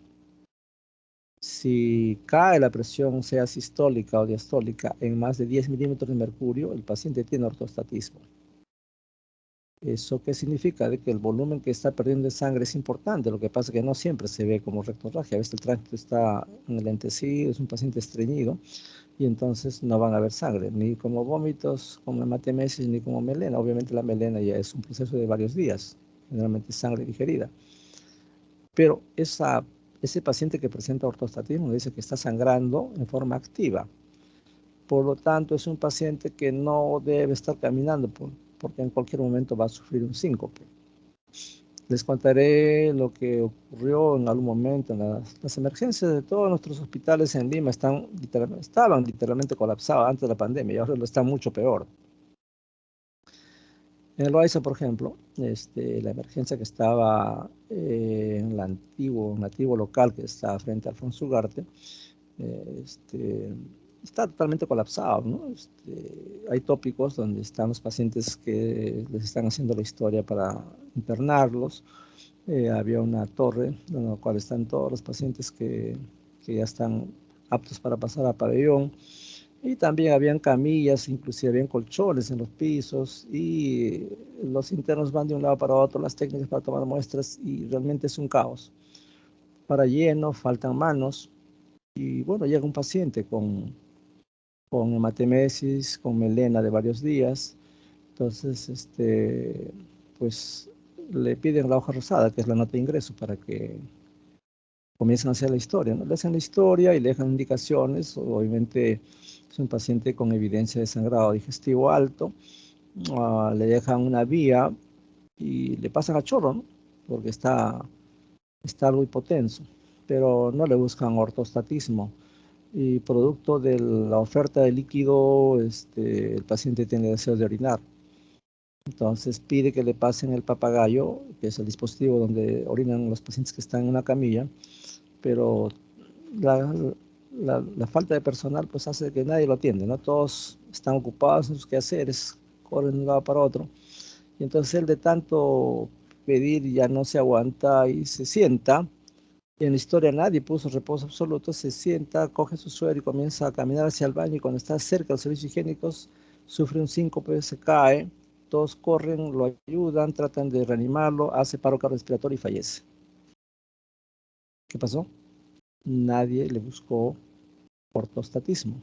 Si cae la presión, sea sistólica o diastólica, en más de 10 milímetros de mercurio, el paciente tiene ortostatismo. ¿Eso qué significa? De que el volumen que está perdiendo de sangre es importante. Lo que pasa es que no siempre se ve como rectorragia. A veces el tránsito está enlentecido, es un paciente estreñido, y entonces no van a ver sangre, ni como vómitos, como hematemesis, ni como melena. Obviamente la melena ya es un proceso de varios días, generalmente sangre digerida. Pero ese paciente que presenta ortostatismo dice que está sangrando en forma activa. Por lo tanto, es un paciente que no debe estar caminando porque en cualquier momento va a sufrir un síncope. Les contaré lo que ocurrió en algún momento. Las emergencias de todos nuestros hospitales en Lima estaban literalmente colapsadas antes de la pandemia, y ahora lo están mucho peor. En el Loaiza, por ejemplo, la emergencia que estaba en el antiguo local que está frente a Alfonso Ugarte, está totalmente colapsado, ¿no? Hay tópicos donde están los pacientes que les están haciendo la historia para internarlos. Había una torre en la cual están todos los pacientes que ya están aptos para pasar a pabellón. Y también habían camillas, inclusive habían colchones en los pisos, y los internos van de un lado para otro, las técnicas para tomar muestras, y realmente es un caos. Para lleno, faltan manos, y bueno, llega un paciente con hematemesis, con melena de varios días. Entonces, pues le piden la hoja rosada, que es la nota de ingreso, para que comiencen a hacer la historia, ¿no? Le hacen la historia y le dejan indicaciones. Obviamente es un paciente con evidencia de sangrado digestivo alto. Le dejan una vía y le pasan a chorro, ¿no? Porque está algo hipotenso, pero no le buscan ortostatismo. Y producto de la oferta de líquido, el paciente tiene deseo de orinar. Entonces pide que le pasen el papagayo, que es el dispositivo donde orinan los pacientes que están en una camilla, pero la falta de personal pues hace que nadie lo atiende, ¿no? Todos están ocupados en sus quehaceres, corren de un lado para otro. Y entonces él de tanto pedir ya no se aguanta y se sienta. Y en la historia nadie puso reposo absoluto, se sienta, coge su suero y comienza a caminar hacia el baño y cuando está cerca de los servicios higiénicos sufre un síncope, se cae, todos corren, lo ayudan, tratan de reanimarlo, hace paro cardiorrespiratorio y fallece. ¿Qué pasó? Nadie le buscó ortostatismo.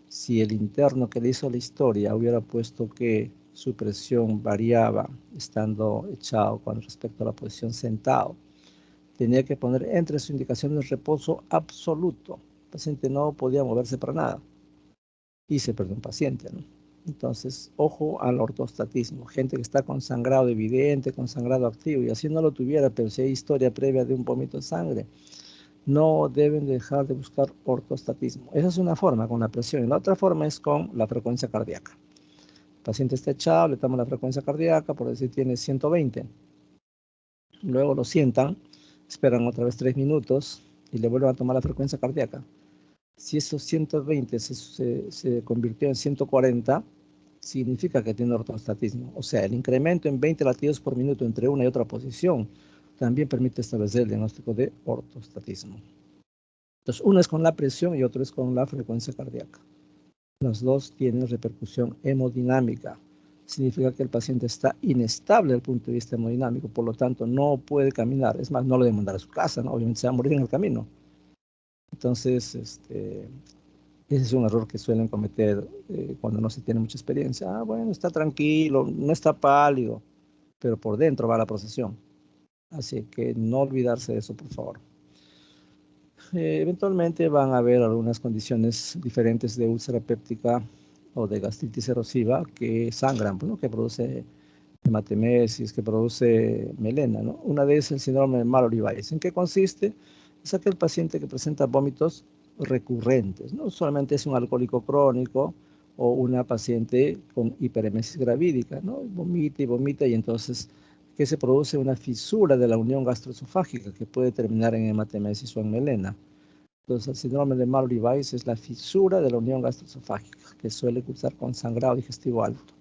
Si el interno que le hizo la historia hubiera puesto que su presión variaba estando echado con respecto a la posición sentado, tenía que poner entre sus indicaciones reposo absoluto. El paciente no podía moverse para nada y se perdió un paciente, ¿no? Entonces, ojo al ortostatismo. Gente que está con sangrado evidente, con sangrado activo, y así no lo tuviera, pero si hay historia previa de un vómito de sangre, no deben dejar de buscar ortostatismo. Esa es una forma con la presión y la otra forma es con la frecuencia cardíaca. El paciente está echado, le toman la frecuencia cardíaca, por decir tiene 120. Luego lo sientan, esperan otra vez 3 minutos y le vuelven a tomar la frecuencia cardíaca. Si esos 120 se convirtió en 140, significa que tiene ortostatismo. O sea, el incremento en 20 latidos por minuto entre una y otra posición también permite establecer el diagnóstico de ortostatismo. Entonces, uno es con la presión y otro es con la frecuencia cardíaca. Los dos tienen repercusión hemodinámica. Significa que el paciente está inestable desde el punto de vista hemodinámico, por lo tanto no puede caminar. Es más, no lo debe mandar a su casa, ¿no? Obviamente se va a morir en el camino. Entonces, ese es un error que suelen cometer cuando no se tiene mucha experiencia. Ah, bueno, está tranquilo, no está pálido, pero por dentro va la procesión. Así que no olvidarse de eso, por favor. Eventualmente van a haber algunas condiciones diferentes de úlcera péptica o de gastritis erosiva que sangran, ¿no? Que produce hematemesis, que produce melena, ¿no? Una de ellas es el síndrome de Mallory-Weiss. ¿En qué consiste? Es aquel paciente que presenta vómitos recurrentes, no solamente es un alcohólico crónico o una paciente con hiperemesis gravídica, ¿no? Vomita y vomita y entonces que se produce una fisura de la unión gastroesofágica que puede terminar en hematemesis o en melena. Entonces, el síndrome de Mallory-Weiss es la fisura de la unión gastroesofágica que suele cursar con sangrado digestivo alto.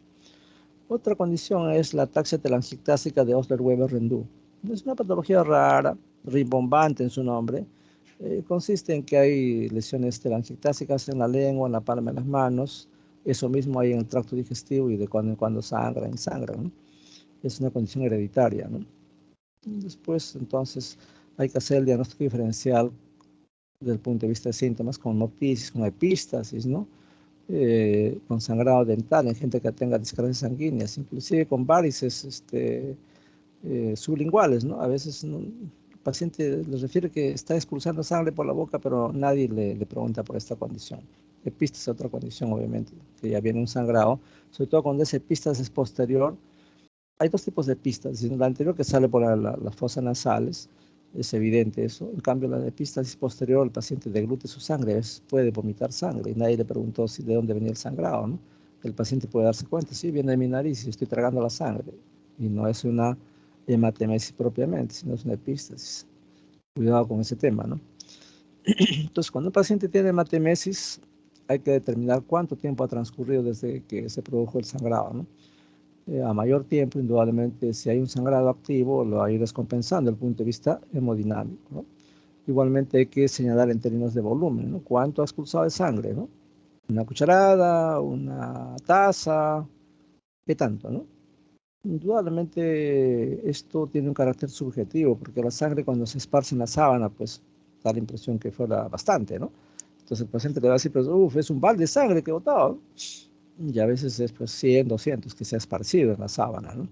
Otra condición es la ataxia telangiectásica de Osler-Weber-Rendu. Es una patología rara, rimbombante en su nombre. Consiste en que hay lesiones telangiectásicas en la lengua, en la palma de las manos. Eso mismo hay en el tracto digestivo y de cuando en cuando sangran. ¿No? Es una condición hereditaria, ¿no? Después, entonces, hay que hacer el diagnóstico diferencial desde el punto de vista de síntomas con noctisis, con epístasis, ¿no? Con sangrado dental en gente que tenga discrasias sanguíneas, inclusive con varices sublinguales, ¿no? A veces el paciente les refiere que está expulsando sangre por la boca, pero nadie le pregunta por esta condición. Epístasis es otra condición, obviamente, que ya viene un sangrado, sobre todo cuando esa epístasis posterior. Hay dos tipos de epístasis, la anterior que sale por las fosas nasales, es evidente eso. En cambio, la epístasis posterior, el paciente deglute su sangre, puede vomitar sangre y nadie le preguntó de dónde venía el sangrado, ¿no? El paciente puede darse cuenta, sí, viene de mi nariz y estoy tragando la sangre. Y no es una hematemesis propiamente, sino es una epístasis. Cuidado con ese tema, ¿no? Entonces, cuando un paciente tiene hematemesis, hay que determinar cuánto tiempo ha transcurrido desde que se produjo el sangrado, ¿no? A mayor tiempo, indudablemente, si hay un sangrado activo, lo va a ir descompensando desde el punto de vista hemodinámico, ¿no? Igualmente hay que señalar en términos de volumen, ¿no? ¿Cuánto ha expulsado de sangre, ¿no? Una cucharada, una taza, ¿qué tanto, no? Indudablemente esto tiene un carácter subjetivo, porque la sangre cuando se esparce en la sábana, pues da la impresión que fuera bastante, ¿no? Entonces el paciente le va a decir, pues, es un balde de sangre que he botado. Y a veces es pues 100, 200 que se ha esparcido en la sábana, ¿no?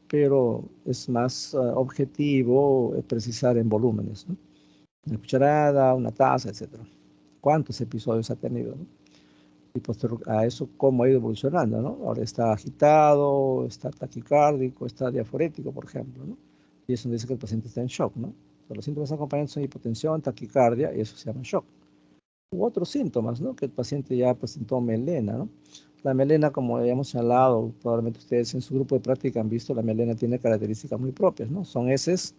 Pero es más objetivo precisar en volúmenes, ¿no? Una cucharada, una taza, etcétera. ¿Cuántos episodios ha tenido, ¿no? Y posterior a eso, cómo ha ido evolucionando, ¿no? Ahora está agitado, está taquicárdico, está diaforético, por ejemplo, ¿no? Y eso dice que el paciente está en shock, ¿no? O sea, los síntomas acompañantes son hipotensión, taquicardia, y eso se llama shock. U otros síntomas, ¿no? Que el paciente ya presentó melena, ¿no? La melena, como ya hemos señalado, probablemente ustedes en su grupo de práctica han visto, la melena tiene características muy propias, ¿no? Son heces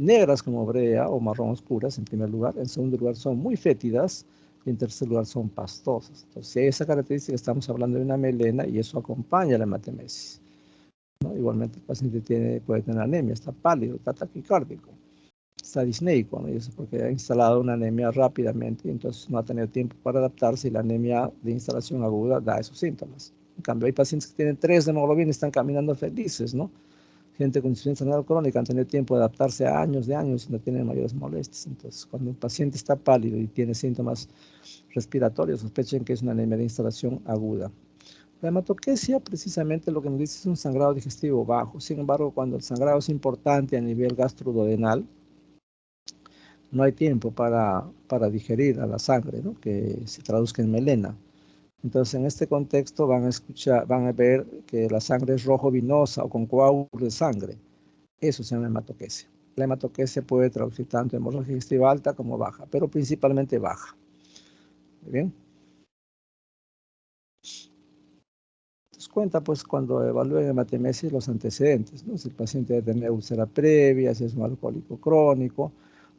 negras como brea o marrón oscuras en primer lugar, en segundo lugar son muy fétidas y en tercer lugar son pastosas. Entonces, si hay esa característica, estamos hablando de una melena y eso acompaña la hematemesis, ¿no? Igualmente el paciente puede tener anemia, está pálido, está taquicárdico, está disneico, ¿no? Y eso porque ha instalado una anemia rápidamente y entonces no ha tenido tiempo para adaptarse y la anemia de instalación aguda da esos síntomas. En cambio, hay pacientes que tienen 3 de hemoglobina y están caminando felices, ¿no? Gente con insuficiencia renal crónica han tenido tiempo de adaptarse a años de años y no tienen mayores molestias. Entonces, cuando un paciente está pálido y tiene síntomas respiratorios, sospechen que es una anemia de instalación aguda. La hematoquesia, precisamente lo que nos dice es un sangrado digestivo bajo. Sin embargo, cuando el sangrado es importante a nivel gastroduodenal, no hay tiempo para digerir a la sangre, ¿no? Que se traduzca en melena. Entonces, en este contexto van a ver que la sangre es rojo vinosa o con coágulos de sangre. Eso se llama hematoquesia. La hematoquesia puede traducir tanto hemorragia digestiva alta como baja, pero principalmente baja. ¿Muy bien? Entonces cuenta, pues, cuando evalúen hematemesis los antecedentes, ¿no? Si el paciente debe tener úlcera previa, si es un alcohólico crónico,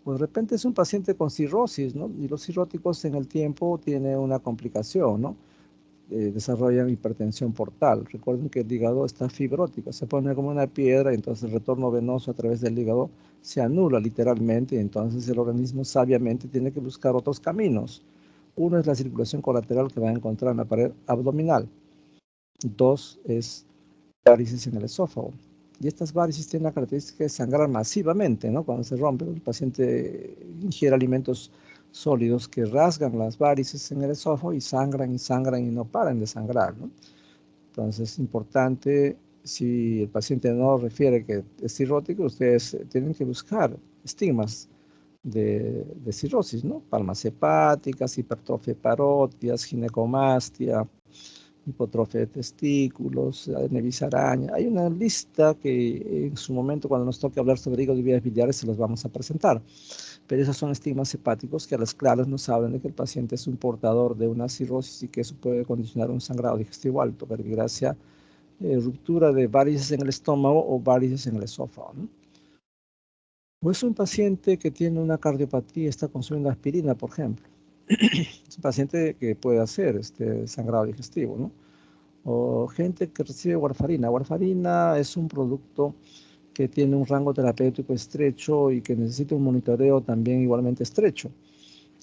o de repente es un paciente con cirrosis, ¿no? Y los cirróticos en el tiempo tienen una complicación, ¿no? Desarrollan hipertensión portal. Recuerden que el hígado está fibrótico, se pone como una piedra, y entonces el retorno venoso a través del hígado se anula literalmente, y entonces el organismo sabiamente tiene que buscar otros caminos. Uno es la circulación colateral que va a encontrar en la pared abdominal. Dos es varices en el esófago. Y estas varices tienen la característica de sangrar masivamente, ¿no? Cuando se rompe, el paciente ingiere alimentos sólidos que rasgan las varices en el esófago y sangran y no paran de sangrar, ¿no? Entonces es importante, si el paciente no refiere que es cirrótico, ustedes tienen que buscar estigmas de cirrosis, ¿no? Palmas hepáticas, hipertrofia parótidas, ginecomastia, hipotrofia de testículos, adenevis araña. Hay una lista que en su momento, cuando nos toque hablar sobre hígado y vías biliares, se los vamos a presentar. Pero esos son estigmas hepáticos que a las claras nos hablan de que el paciente es un portador de una cirrosis y que eso puede condicionar un sangrado digestivo alto, verbigracia, ruptura de varices en el estómago o varices en el esófago, ¿no? O es un paciente que tiene una cardiopatía y está consumiendo aspirina, por ejemplo. Es un paciente que puede hacer este sangrado digestivo, ¿no? O gente que recibe warfarina. Warfarina es un producto que tiene un rango terapéutico estrecho y que necesita un monitoreo también igualmente estrecho.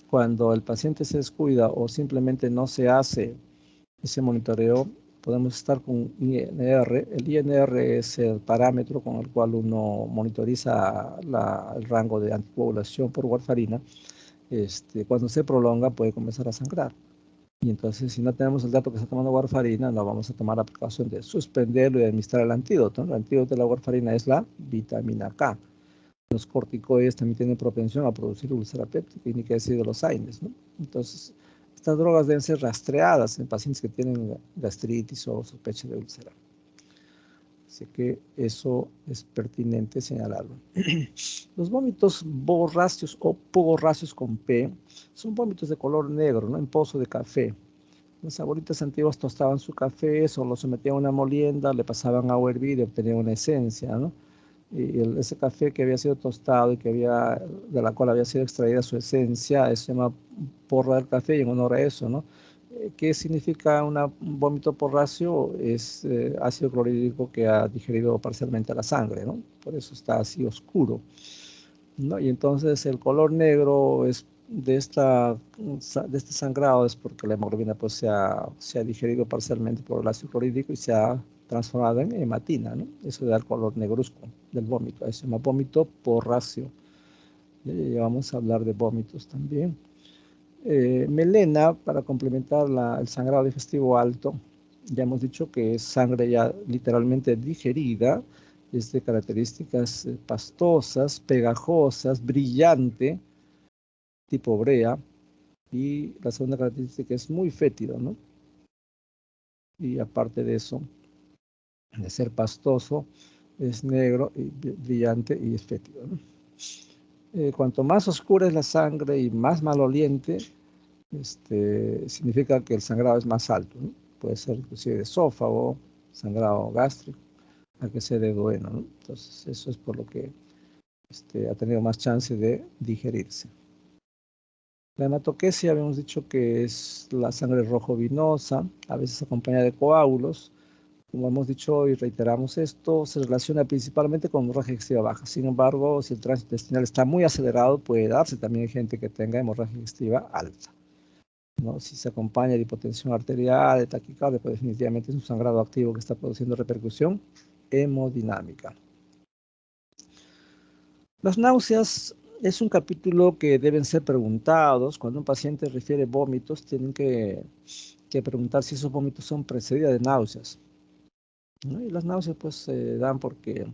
Cuando el paciente se descuida o simplemente no se hace ese monitoreo, podemos estar con INR. El INR es el parámetro con el cual uno monitoriza el rango de anticoagulación por warfarina. Cuando se prolonga puede comenzar a sangrar. Y entonces, si no tenemos el dato que está tomando warfarina, no vamos a tomar la precaución de suspenderlo y administrar el antídoto, ¿no? El antídoto de la warfarina es la vitamina K. Los corticoides también tienen propensión a producir úlcera péptica, y ni qué decir de los AINES, ¿no? Entonces, estas drogas deben ser rastreadas en pacientes que tienen gastritis o sospecha de úlcera. Así que eso es pertinente señalarlo. Los vómitos borráceos o pogorráceos con P son vómitos de color negro, ¿no? En pozo de café. Las abuelitas antiguas tostaban su café, eso lo sometían a una molienda, le pasaban agua hervida y obtenían una esencia, ¿no? Y ese café que había sido tostado y de la cual había sido extraída su esencia, eso se llama porra del café, y en honor a eso, ¿no? ¿Qué significa un vómito porráceo? Es ácido clorhídrico que ha digerido parcialmente a la sangre, ¿no? Por eso está así oscuro, ¿no? Y entonces el color negro es de este sangrado es porque la hemoglobina pues se ha digerido parcialmente por el ácido clorhídrico y se ha transformado en hematina, ¿no? Eso da el color negruzco del vómito. Eso se llama vómito porráceo. Ya vamos a hablar de vómitos también. Melena, para complementar el sangrado digestivo alto, ya hemos dicho que es sangre ya literalmente digerida, es de características pastosas, pegajosas, brillante, tipo brea, y la segunda característica es muy fétido, ¿no? Y aparte de eso, de ser pastoso, es negro y brillante y es fétido, ¿no? Cuanto más oscura es la sangre y más maloliente, significa que el sangrado es más alto, ¿no? Puede ser inclusive de esófago, sangrado gástrico, a que sea de duodeno, ¿no? Entonces, eso es por lo que ha tenido más chance de digerirse. La hematoquesia habíamos dicho que es la sangre rojo vinosa, a veces acompañada de coágulos. Como hemos dicho y reiteramos esto, se relaciona principalmente con hemorragia digestiva baja. Sin embargo, si el tránsito intestinal está muy acelerado, puede darse también en gente que tenga hemorragia digestiva alta, ¿no? Si se acompaña de hipotensión arterial, de taquicardia, pues definitivamente es un sangrado activo que está produciendo repercusión hemodinámica. Las náuseas es un capítulo que deben ser preguntados. Cuando un paciente refiere vómitos, tienen que preguntar si esos vómitos son precedidas de náuseas, ¿no? Y las náuseas pues se dan porque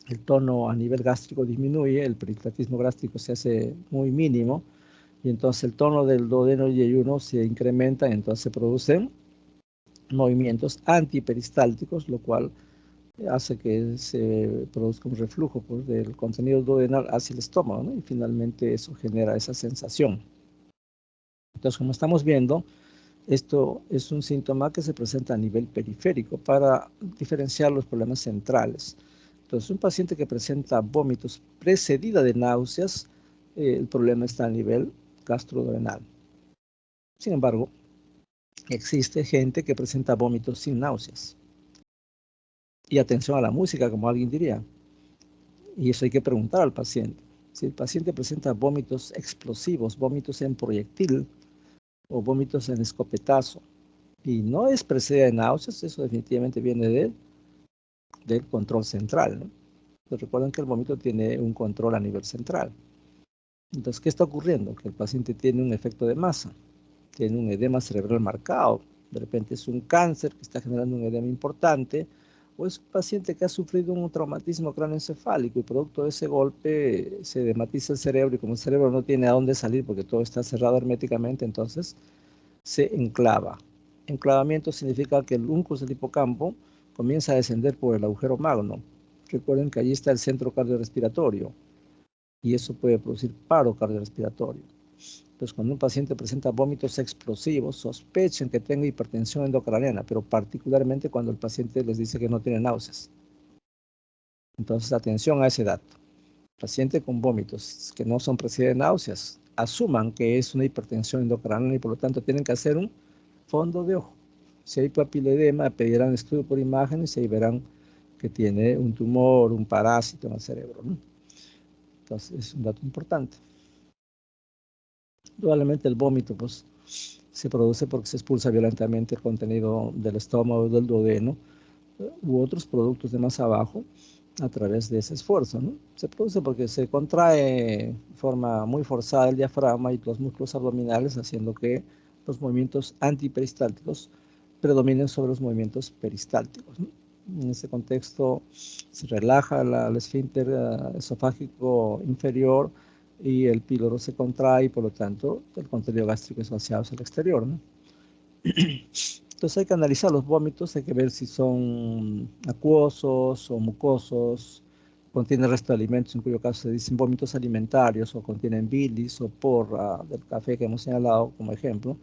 el tono a nivel gástrico disminuye, el peristaltismo gástrico se hace muy mínimo, y entonces el tono del duodeno y yeyuno se incrementa, y entonces se producen movimientos antiperistálticos, lo cual hace que se produzca un reflujo pues, del contenido duodenal hacia el estómago, ¿no? Y finalmente eso genera esa sensación. Entonces, como estamos viendo, esto es un síntoma que se presenta a nivel periférico para diferenciar los problemas centrales. Entonces, un paciente que presenta vómitos precedida de náuseas, el problema está a nivel gastroduodenal. Sin embargo, existe gente que presenta vómitos sin náuseas. Y atención a la música, como alguien diría. Y eso hay que preguntar al paciente. Si el paciente presenta vómitos explosivos, vómitos en proyectil o vómitos en escopetazo, y no es precedida de náuseas, eso definitivamente viene del control central, ¿no? Pero recuerden que el vómito tiene un control a nivel central. Entonces, ¿qué está ocurriendo? Que el paciente tiene un efecto de masa, tiene un edema cerebral marcado, de repente es un cáncer que está generando un edema importante, o es un paciente que ha sufrido un traumatismo cráneoencefálico y producto de ese golpe se edematiza el cerebro, y como el cerebro no tiene a dónde salir porque todo está cerrado herméticamente, entonces se enclava. Enclavamiento significa que el uncus del hipocampo comienza a descender por el agujero magno. Recuerden que allí está el centro cardiorrespiratorio y eso puede producir paro cardiorrespiratorio. Entonces, cuando un paciente presenta vómitos explosivos, sospechen que tenga hipertensión endocraniana, pero particularmente cuando el paciente les dice que no tiene náuseas. Entonces, atención a ese dato. Paciente con vómitos que no son precedidos de náuseas, asuman que es una hipertensión endocraniana y por lo tanto tienen que hacer un fondo de ojo. Si hay papiledema, pedirán estudio por imágenes y ahí verán que tiene un tumor, un parásito en el cerebro, ¿no? Entonces, es un dato importante. Probablemente el vómito pues, se produce porque se expulsa violentamente el contenido del estómago, del duodeno, u otros productos de más abajo a través de ese esfuerzo, ¿no? Se produce porque se contrae de forma muy forzada el diafragma y los músculos abdominales, haciendo que los movimientos antiperistálticos predominen sobre los movimientos peristálticos, ¿no? En ese contexto se relaja el esfínter esofágico inferior y el píloro se contrae y por lo tanto el contenido gástrico es vaciado hacia el exterior, ¿no? Entonces hay que analizar los vómitos, hay que ver si son acuosos o mucosos, contienen resto de alimentos, en cuyo caso se dicen vómitos alimentarios, o contienen bilis o porra del café que hemos señalado como ejemplo.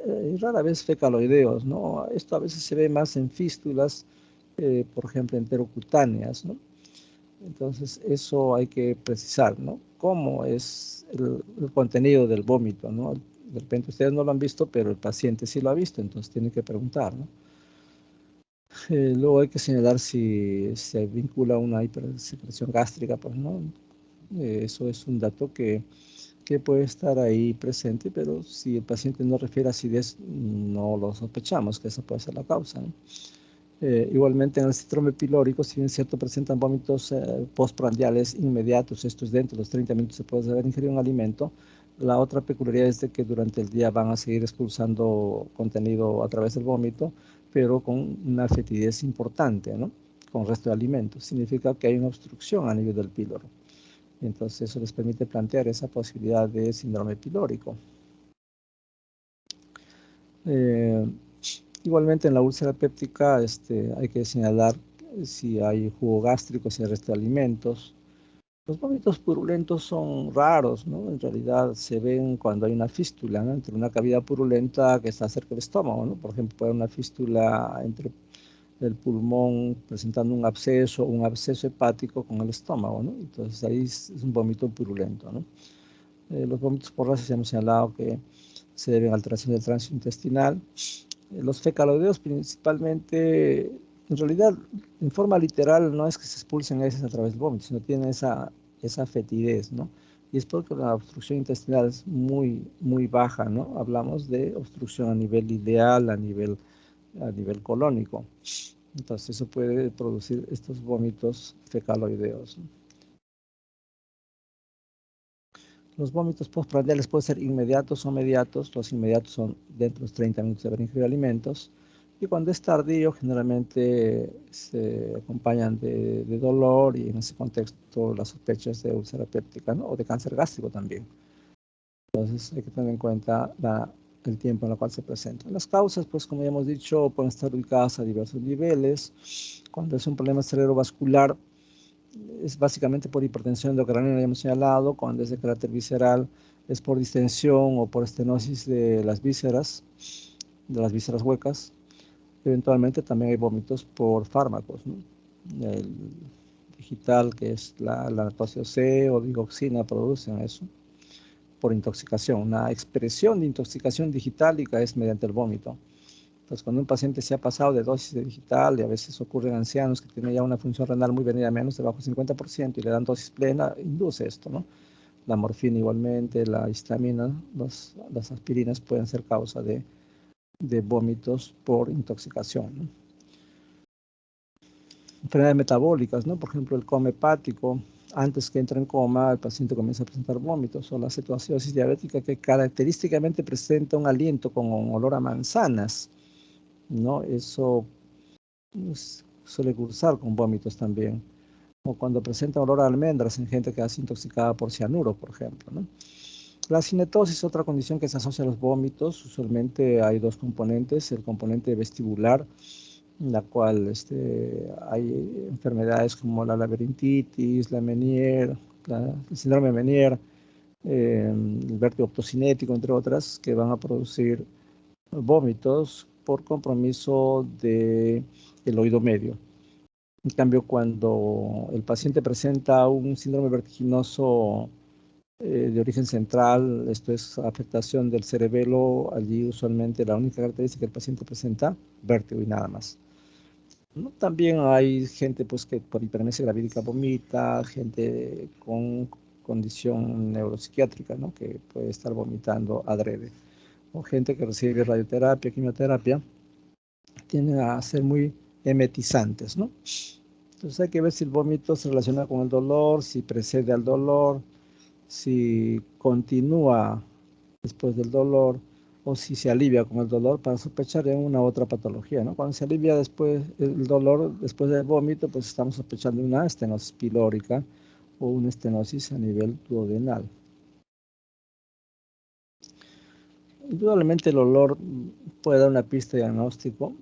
Y rara vez fecaloideos, ¿no? Esto a veces se ve más en fístulas, por ejemplo, enterocutáneas, ¿no? Entonces eso hay que precisar, ¿no? ¿Cómo es el contenido del vómito, ¿no? De repente ustedes no lo han visto, pero el paciente sí lo ha visto, entonces tiene que preguntar, ¿no? Luego hay que señalar si se vincula a una hipersecreción gástrica, pues, ¿no? Eso es un dato que puede estar ahí presente, pero si el paciente no refiere a acidez, no lo sospechamos que esa puede ser la causa, ¿no? Igualmente en el síndrome pilórico, si bien es cierto, presentan vómitos postprandiales inmediatos, esto es dentro de los 30 minutos se puede haber ingerido un alimento. La otra peculiaridad es de que durante el día van a seguir expulsando contenido a través del vómito, pero con una fetidez importante, ¿no? Con el resto de alimentos. Significa que hay una obstrucción a nivel del píloro. Entonces eso les permite plantear esa posibilidad de síndrome pilórico. Igualmente en la úlcera péptica hay que señalar si hay jugo gástrico, si hay resto de alimentos. Los vómitos purulentos son raros, ¿no? En realidad se ven cuando hay una fístula, ¿no? Entre una cavidad purulenta que está cerca del estómago, ¿no? Por ejemplo, puede haber una fístula entre el pulmón presentando un absceso hepático con el estómago, ¿no? Entonces ahí es un vómito purulento, ¿no? Los vómitos por gases ya hemos señalado que se deben a alteración del tránsito intestinal. Los fecaloideos principalmente, en realidad, en forma literal, no es que se expulsen heces a través del vómito, sino tienen esa fetidez, ¿no? Y es porque la obstrucción intestinal es muy baja, ¿no? Hablamos de obstrucción a nivel ileal, a nivel colónico. Entonces eso puede producir estos vómitos fecaloideos, ¿no? Los vómitos postprandiales pueden ser inmediatos o mediatos. Los inmediatos son dentro de los 30 minutos de haber ingerido alimentos. Y cuando es tardío, generalmente se acompañan de dolor y en ese contexto las sospechas de úlcera péptica, ¿no? O de cáncer gástrico también. Entonces hay que tener en cuenta el tiempo en el cual se presentan. Las causas, pues como ya hemos dicho, pueden estar ubicadas a diversos niveles. Cuando es un problema cerebrovascular, es básicamente por hipertensión endocrinal, ya hemos señalado. Cuando es de carácter visceral, es por distensión o por estenosis de las vísceras huecas. Eventualmente también hay vómitos por fármacos, ¿no? El digital, que es la lactosa C o digoxina, producen eso por intoxicación. Una expresión de intoxicación digitálica es mediante el vómito. Entonces, cuando un paciente se ha pasado de dosis de digital, y a veces ocurre en ancianos que tienen ya una función renal muy venida a menos de bajo 50% y le dan dosis plena, induce esto, ¿no? La morfina igualmente, la histamina, las aspirinas pueden ser causa de vómitos por intoxicación, ¿no? Enfermedades metabólicas, ¿no? Por ejemplo, el coma hepático. Antes que entre en coma, el paciente comienza a presentar vómitos, o la cetoacidosis diabética, que característicamente presenta un aliento con olor a manzanas, ¿no? Eso suele cursar con vómitos también. O cuando presenta olor a almendras en gente que ha sido intoxicada por cianuro, por ejemplo, ¿no? La cinetosis es otra condición que se asocia a los vómitos. Usualmente hay dos componentes: el componente vestibular, en la cual hay enfermedades como la laberintitis, la Meniere, el síndrome de Meniere, el vértigo optocinético, entre otras, que van a producir vómitos por compromiso del oído medio. En cambio, cuando el paciente presenta un síndrome vertiginoso de origen central, esto es afectación del cerebelo, allí usualmente la única característica que el paciente presenta, vértigo y nada más, ¿no? También hay gente pues, que por hiperemesia gravídica vomita, gente con condición neuropsiquiátrica, ¿no? Que puede estar vomitando adrede, o gente que recibe radioterapia, quimioterapia, tienden a ser muy emetizantes, ¿no? Entonces hay que ver si el vómito se relaciona con el dolor, si precede al dolor, si continúa después del dolor o si se alivia con el dolor, para sospechar de una u otra patología, ¿no? Cuando se alivia después el dolor después del vómito, pues estamos sospechando de una estenosis pilórica o una estenosis a nivel duodenal. Indudablemente el olor puede dar una pista de diagnóstico.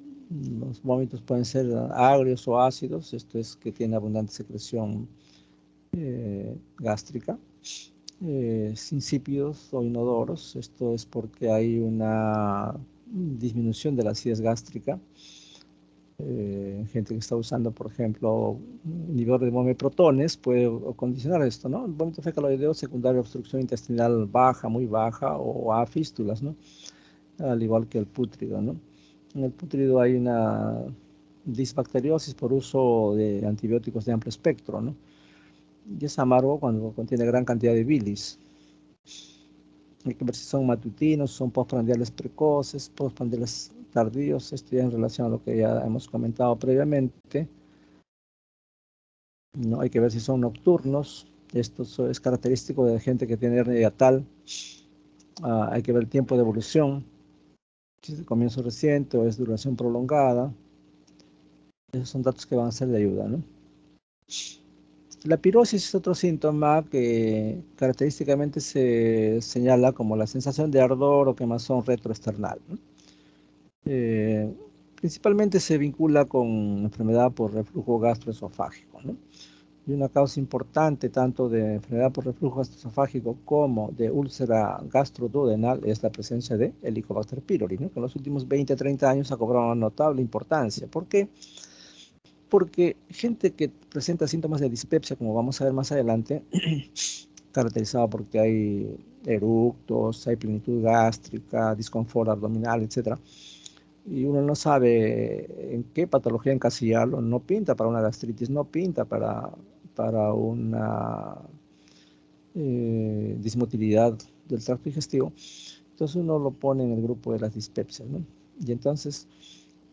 Los vómitos pueden ser agrios o ácidos, esto es que tiene abundante secreción gástrica. Insípidos o inodoros, esto es porque hay una disminución de la acidez gástrica. Gente que está usando, por ejemplo, inhibidor de momeprotones puede condicionar esto, ¿no? El vómito fecaloideo secundario a obstrucción intestinal baja, muy baja, o a fístulas, ¿no? Al igual que el pútrido, ¿no? En el pútrido hay una disbacteriosis por uso de antibióticos de amplio espectro, ¿no? Y es amargo cuando contiene gran cantidad de bilis. Hay que ver si son matutinos, son postprandiales precoces, postprandiales tardíos. Esto ya en relación a lo que ya hemos comentado previamente, ¿no? Hay que ver si son nocturnos. Esto es característico de gente que tiene hernia hiatal. Hay que ver el tiempo de evolución, si es de comienzo reciente o es duración prolongada. Esos son datos que van a ser de ayuda, ¿no? La pirosis es otro síntoma que característicamente se señala como la sensación de ardor o quemazón retroesternal, ¿no? Principalmente se vincula con enfermedad por reflujo gastroesofágico, ¿no? Y una causa importante tanto de enfermedad por reflujo gastroesofágico como de úlcera gastroduodenal es la presencia de Helicobacter pylori, ¿no? Que en los últimos 20, 30 años ha cobrado una notable importancia. ¿Por qué? Porque gente que presenta síntomas de dispepsia, como vamos a ver más adelante, caracterizado porque hay eructos, hay plenitud gástrica, disconfort abdominal, etc. Y uno no sabe en qué patología encasillarlo, no pinta para una gastritis, no pinta para una dismotilidad del tracto digestivo. Entonces uno lo pone en el grupo de las dispepsias, ¿no? Y entonces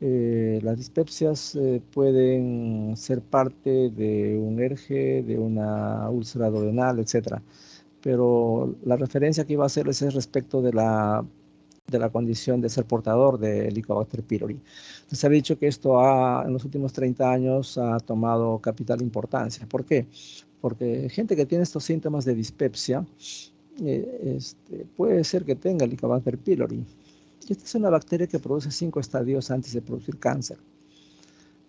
las dispepsias pueden ser parte de un ERGE, de una úlcera duodenal, etcétera. Pero la referencia que iba a hacerles es respecto de la condición de ser portador de Helicobacter pylori. Se ha dicho que esto en los últimos 30 años ha tomado capital importancia. ¿Por qué? Porque gente que tiene estos síntomas de dispepsia puede ser que tenga Helicobacter pylori. Esta es una bacteria que produce 5 estadios antes de producir cáncer.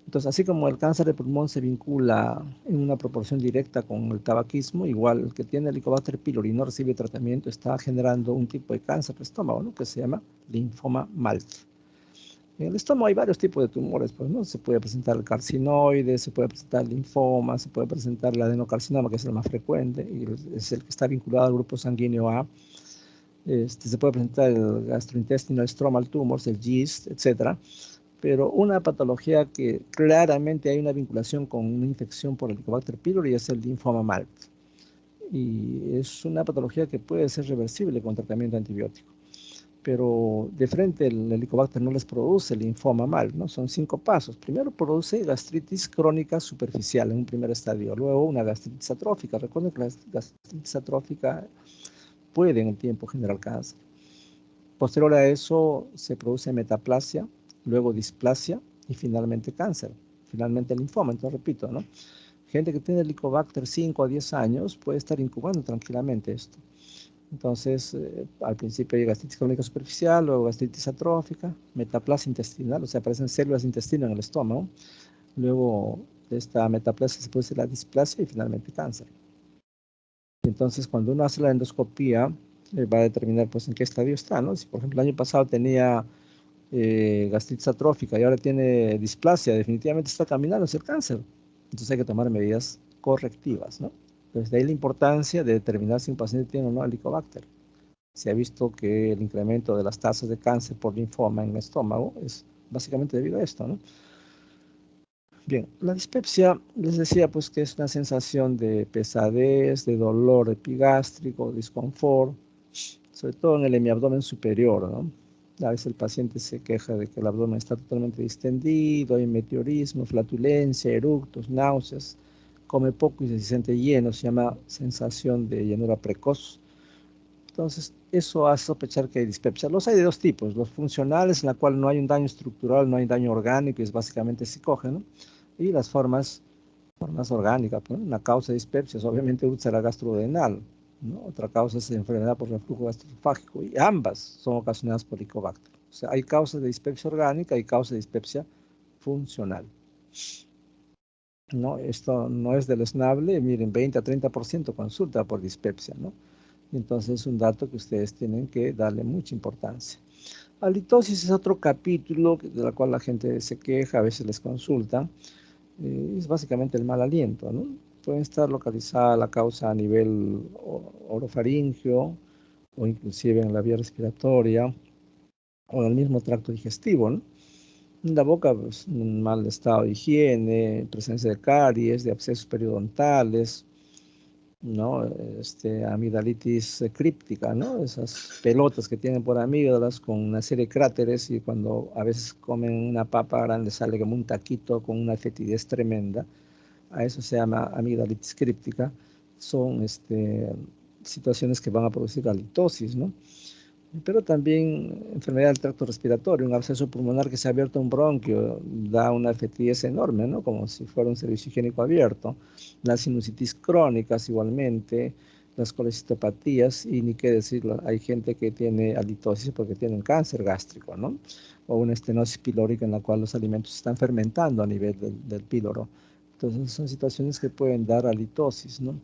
Entonces, así como el cáncer de pulmón se vincula en una proporción directa con el tabaquismo, igual el que tiene Helicobacter pylori y no recibe tratamiento está generando un tipo de cáncer de estómago, ¿no? Que se llama linfoma MALT. En el estómago hay varios tipos de tumores, pues, ¿no? Se puede presentar el carcinoide, se puede presentar el linfoma, se puede presentar el adenocarcinoma, que es el más frecuente y es el que está vinculado al grupo sanguíneo A. Se puede presentar el gastrointestinal stromal tumors, el GIST, etcétera. Pero una patología que claramente hay una vinculación con una infección por Helicobacter pylori es el linfoma MALT. Y es una patología que puede ser reversible con tratamiento antibiótico. Pero de frente el Helicobacter no les produce linfoma MALT, ¿no? Son 5 pasos. Primero produce gastritis crónica superficial en un primer estadio, luego una gastritis atrófica. Recuerden que la gastritis atrófica puede en el tiempo generar cáncer. Posterior a eso se produce metaplasia, luego displasia y finalmente cáncer, finalmente linfoma. Entonces repito, ¿no? Gente que tiene Helicobacter 5 a 10 años puede estar incubando tranquilamente esto. Entonces, al principio hay gastritis crónica superficial, luego gastritis atrófica, metaplasia intestinal, o sea, aparecen células de intestino en el estómago. Luego de esta metaplasia se produce la displasia y finalmente cáncer. Entonces, cuando uno hace la endoscopía, va a determinar pues en qué estadio está, ¿no? Si por ejemplo el año pasado tenía gastritis atrófica y ahora tiene displasia, definitivamente está caminando hacia el cáncer. Entonces hay que tomar medidas correctivas, ¿no? Entonces de ahí la importancia de determinar si un paciente tiene o no Helicobacter. Se ha visto que el incremento de las tasas de cáncer por linfoma en el estómago es básicamente debido a esto, ¿no? Bien, la dispepsia, les decía pues que es una sensación de pesadez, de dolor epigástrico, disconfort, sobre todo en el hemiabdomen superior, ¿no? A veces el paciente se queja de que el abdomen está totalmente distendido, hay meteorismo, flatulencia, eructos, náuseas, come poco y se siente lleno, se llama sensación de llenura precoz. Entonces, eso hace sospechar que hay dispepsia. Los hay de dos tipos, los funcionales, en la cual no hay un daño estructural, no hay daño orgánico, es básicamente psicógeno, y las formas orgánicas, ¿no? Una causa de dispepsia es obviamente úlcera gastroduodenal, ¿no? Otra causa es enfermedad por reflujo gastroesofágico, y ambas son ocasionadas por Helicobacter. O sea, hay causas de dispepsia orgánica y causas de dispepsia funcional. ¿No? Esto no es deleznable, miren, 20 a 30% consulta por dispepsia, ¿no? Entonces es un dato que ustedes tienen que darle mucha importancia. Halitosis es otro capítulo de la cual la gente se queja, a veces les consulta. Es básicamente el mal aliento, ¿no? Puede estar localizada la causa a nivel orofaringeo o inclusive en la vía respiratoria o en el mismo tracto digestivo, ¿no? En la boca, pues, un mal estado de higiene, presencia de caries, de abscesos periodontales, ¿no? Amigdalitis críptica, ¿no? Esas pelotas que tienen por amígdalas con una serie de cráteres y cuando a veces comen una papa grande sale como un taquito con una fetidez tremenda. A eso se llama amigdalitis críptica. Son situaciones que van a producir halitosis, ¿no? Pero también enfermedad del tracto respiratorio, un absceso pulmonar que se ha abierto un bronquio, da una fetidez enorme, ¿no? Como si fuera un servicio higiénico abierto. Las sinusitis crónicas igualmente, las colecistopatías, y ni qué decirlo, hay gente que tiene halitosis porque tiene un cáncer gástrico, ¿no? O una estenosis pilórica en la cual los alimentos están fermentando a nivel del píloro. Entonces son situaciones que pueden dar halitosis, ¿no?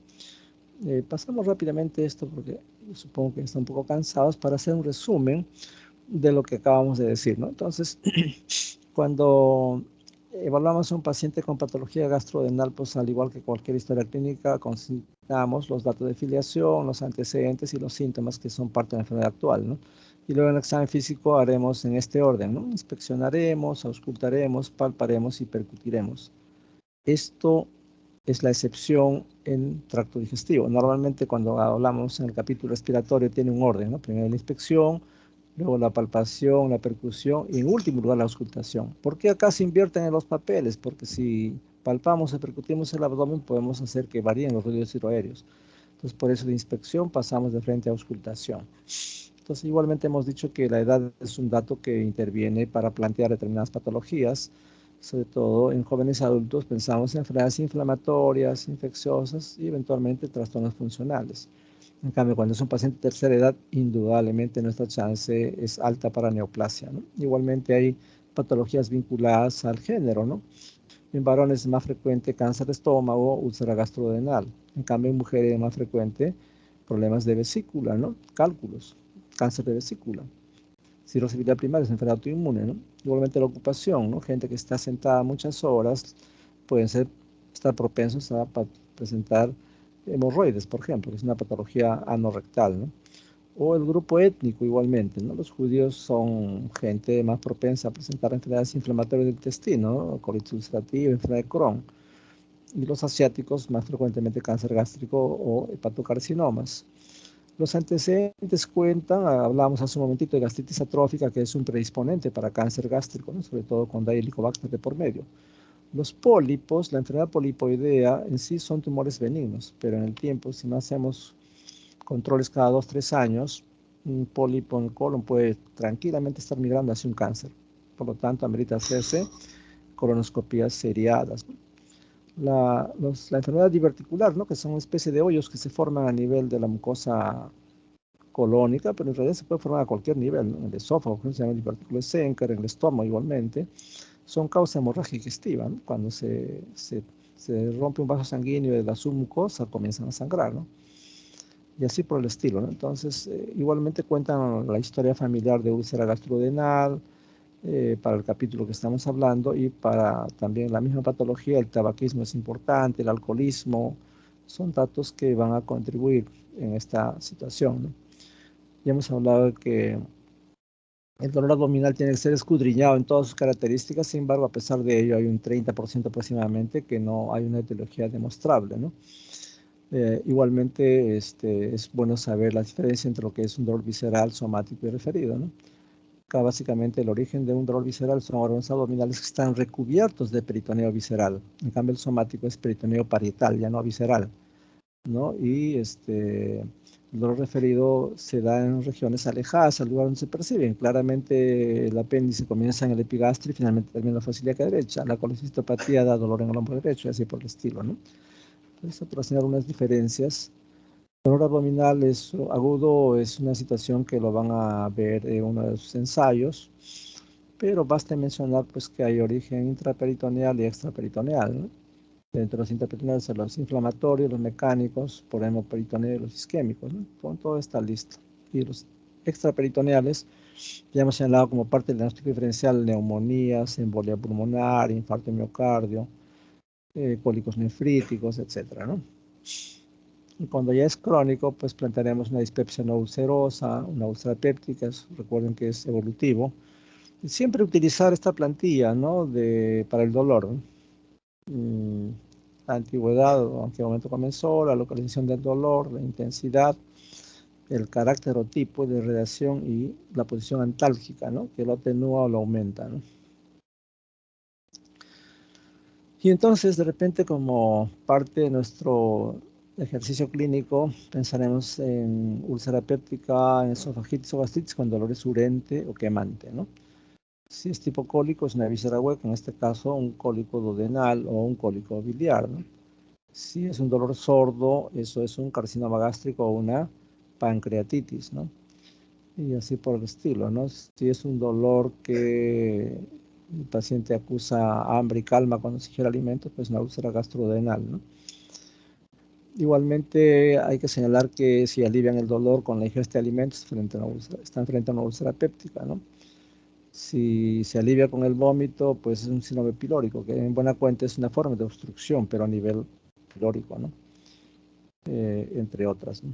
Pasamos rápidamente esto porque supongo que están un poco cansados para hacer un resumen de lo que acabamos de decir, ¿no? Entonces, cuando evaluamos a un paciente con patología gastrodenal, pues al igual que cualquier historia clínica, consignamos los datos de filiación, los antecedentes y los síntomas que son parte de la enfermedad actual, ¿no? Y luego en el examen físico haremos en este orden, ¿no? Inspeccionaremos, auscultaremos, palparemos y percutiremos. Esto es la excepción en tracto digestivo. Normalmente cuando hablamos en el capítulo respiratorio tiene un orden, ¿no? Primero la inspección, luego la palpación, la percusión y en último lugar la auscultación. ¿Por qué acá se invierten en los papeles? Porque si palpamos o percutimos el abdomen podemos hacer que varíen los ruidos ciroaéreos. Entonces por eso de inspección pasamos de frente a auscultación. Entonces igualmente hemos dicho que la edad es un dato que interviene para plantear determinadas patologías, sobre todo en jóvenes adultos pensamos en enfermedades inflamatorias, infecciosas y eventualmente trastornos funcionales. En cambio, cuando es un paciente de tercera edad, indudablemente nuestra chance es alta para neoplasia, ¿no? Igualmente hay patologías vinculadas al género, ¿no? En varones es más frecuente cáncer de estómago, úlcera gastrodenal. En cambio, en mujeres es más frecuente problemas de vesícula, ¿no? Cálculos, cáncer de vesícula. Cirrosis biliar primaria es enfermedad autoinmune, ¿no? Igualmente la ocupación, ¿no? Gente que está sentada muchas horas pueden estar propensos a presentar hemorroides, por ejemplo, que es una patología anorrectal, ¿no? O el grupo étnico igualmente, ¿no? Los judíos son gente más propensa a presentar enfermedades inflamatorias del intestino, ¿no? Colitis ulcerativa, enfermedad de Crohn. Y los asiáticos más frecuentemente cáncer gástrico o hepatocarcinomas. Los antecedentes cuentan, hablamos hace un momentito de gastritis atrófica, que es un predisponente para cáncer gástrico, ¿no? Sobre todo cuando hay helicobacter de por medio. Los pólipos, la enfermedad polipoidea en sí son tumores benignos, pero en el tiempo, si no hacemos controles cada 2-3 años, un pólipo en el colon puede tranquilamente estar migrando hacia un cáncer. Por lo tanto, amerita hacerse colonoscopías seriadas. La enfermedad diverticular, ¿no? Que son una especie de hoyos que se forman a nivel de la mucosa colónica, pero en realidad se puede formar a cualquier nivel, ¿no? En el esófago, se llama divertículo de Schenker, en el estómago igualmente, son causa de hemorragia digestiva, ¿no? Cuando se rompe un vaso sanguíneo de la submucosa, comienzan a sangrar, ¿no? Y así por el estilo, ¿no? Entonces, igualmente cuentan la historia familiar de úlcera gastrodenal, para el capítulo que estamos hablando, y para también la misma patología, el tabaquismo es importante, el alcoholismo, son datos que van a contribuir en esta situación, ¿no? Ya hemos hablado de que el dolor abdominal tiene que ser escudriñado en todas sus características, sin embargo, a pesar de ello, hay un 30% aproximadamente que no hay una etiología demostrable, ¿no? Igualmente, es bueno saber la diferencia entre lo que es un dolor visceral, somático y referido, ¿no? Acá básicamente el origen de un dolor visceral son órganos abdominales que están recubiertos de peritoneo visceral. En cambio, el somático es peritoneo parietal, ya no visceral, ¿no? Y el dolor referido se da en regiones alejadas al lugar donde se perciben. Claramente el apéndice comienza en el epigastrio y finalmente termina en la fosa ilíaca derecha. La colecistopatía da dolor en el hombro derecho y así por el estilo, ¿no? Entonces, para señalar unas diferencias, el dolor abdominal es agudo, es una situación que lo van a ver en uno de sus ensayos, pero basta mencionar pues que hay origen intraperitoneal y extraperitoneal, ¿no? Dentro de los intraperitoneales son los inflamatorios, los mecánicos, por hemoperitoneo y los isquémicos, ¿no? Con todo está listo. Y los extraperitoneales ya hemos señalado como parte del diagnóstico diferencial neumonías, embolia pulmonar, infarto de miocardio, cólicos nefríticos, etcétera, ¿no? Y cuando ya es crónico, pues plantearemos una dispepsia no ulcerosa, una úlcera péptica, recuerden que es evolutivo. Y siempre utilizar esta plantilla, ¿no? Para el dolor, ¿no? La antigüedad, o en qué momento comenzó, la localización del dolor, la intensidad, el carácter o tipo de radiación y la posición antálgica, ¿no? Que lo atenúa o lo aumenta, ¿no? Y entonces, de repente, como parte de nuestro ejercicio clínico, pensaremos en úlcera péptica, en esofagitis o gastritis con dolor urente o quemante, ¿no? Si es tipo cólico, es una víscera hueca, en este caso un cólico duodenal o un cólico biliar, ¿no? Si es un dolor sordo, eso es un carcinoma gástrico o una pancreatitis, ¿no? Y así por el estilo, ¿no? Si es un dolor que paciente acusa hambre y calma cuando se ingiere alimentos, pues una úlcera gastroduodenal, ¿no? Igualmente hay que señalar que si alivian el dolor con la ingesta de alimentos están frente a una úlcera péptica, ¿no? Si se alivia con el vómito, pues es un síndrome pilórico, que en buena cuenta es una forma de obstrucción, pero a nivel pilórico, ¿no? Entre otras, ¿no?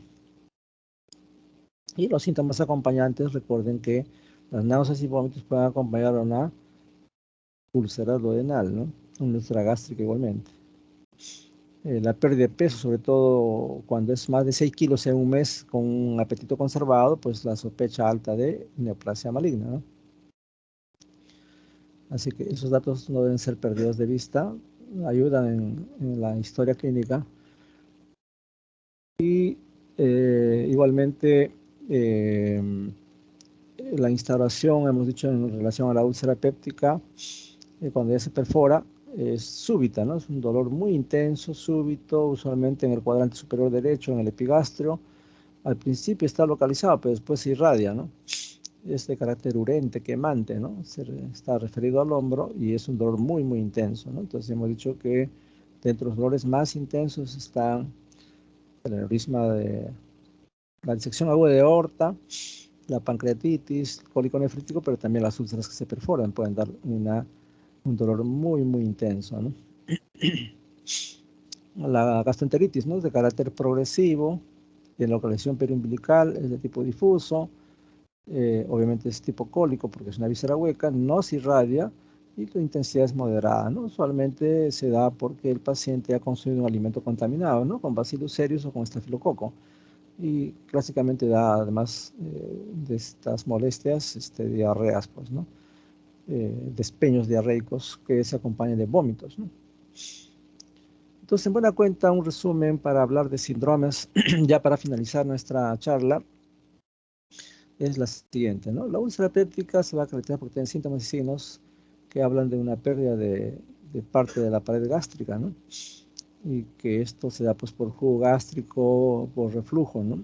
Y los síntomas acompañantes, recuerden que las náuseas y vómitos pueden acompañar a una úlcera duodenal, ¿no? Una úlcera gástrica igualmente. La pérdida de peso, sobre todo cuando es más de 6 kilos en un mes con un apetito conservado, pues la sospecha alta de neoplasia maligna, ¿no? Así que esos datos no deben ser perdidos de vista, ayudan en la historia clínica. Y igualmente la instauración, hemos dicho en relación a la úlcera péptica, cuando ya se perfora, es súbita, ¿no? Es un dolor muy intenso, súbito, usualmente en el cuadrante superior derecho, en el epigastrio. Al principio está localizado, pero después se irradia, ¿no? Es de carácter urente, quemante, ¿no? Está referido al hombro y es un dolor muy, muy intenso, ¿no? Entonces hemos dicho que dentro de los dolores más intensos están el aneurisma de la disección aguda de aorta, la pancreatitis, el cólico nefrítico, pero también las úlceras que se perforan pueden dar un dolor muy, muy intenso, ¿no? La gastroenteritis, ¿no? Es de carácter progresivo, de localización periumbilical, es de tipo difuso, obviamente es tipo cólico porque es una víscera hueca, no se irradia y la intensidad es moderada, ¿no? Usualmente se da porque el paciente ha consumido un alimento contaminado, ¿no? Con Bacillus cereus o con estafilococo. Y clásicamente da, además de estas molestias, diarreas, pues, ¿no? Despeños diarreicos que se acompañan de vómitos, ¿no? Entonces, en buena cuenta, un resumen para hablar de síndromes, ya para finalizar nuestra charla, es la siguiente, ¿no? La úlcera péptica se va a caracterizar porque tiene síntomas y signos que hablan de una pérdida de parte de la pared gástrica, ¿no? Y que esto se da pues por jugo gástrico, por reflujo, ¿no?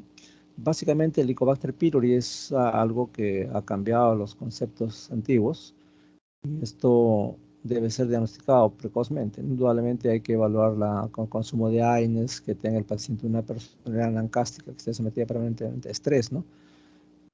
Básicamente el Helicobacter pylori es algo que ha cambiado los conceptos antiguos y esto debe ser diagnosticado precozmente. Indudablemente hay que evaluarla con consumo de AINES, que tenga el paciente una personalidad anancástica que esté sometida permanentemente a estrés, ¿no?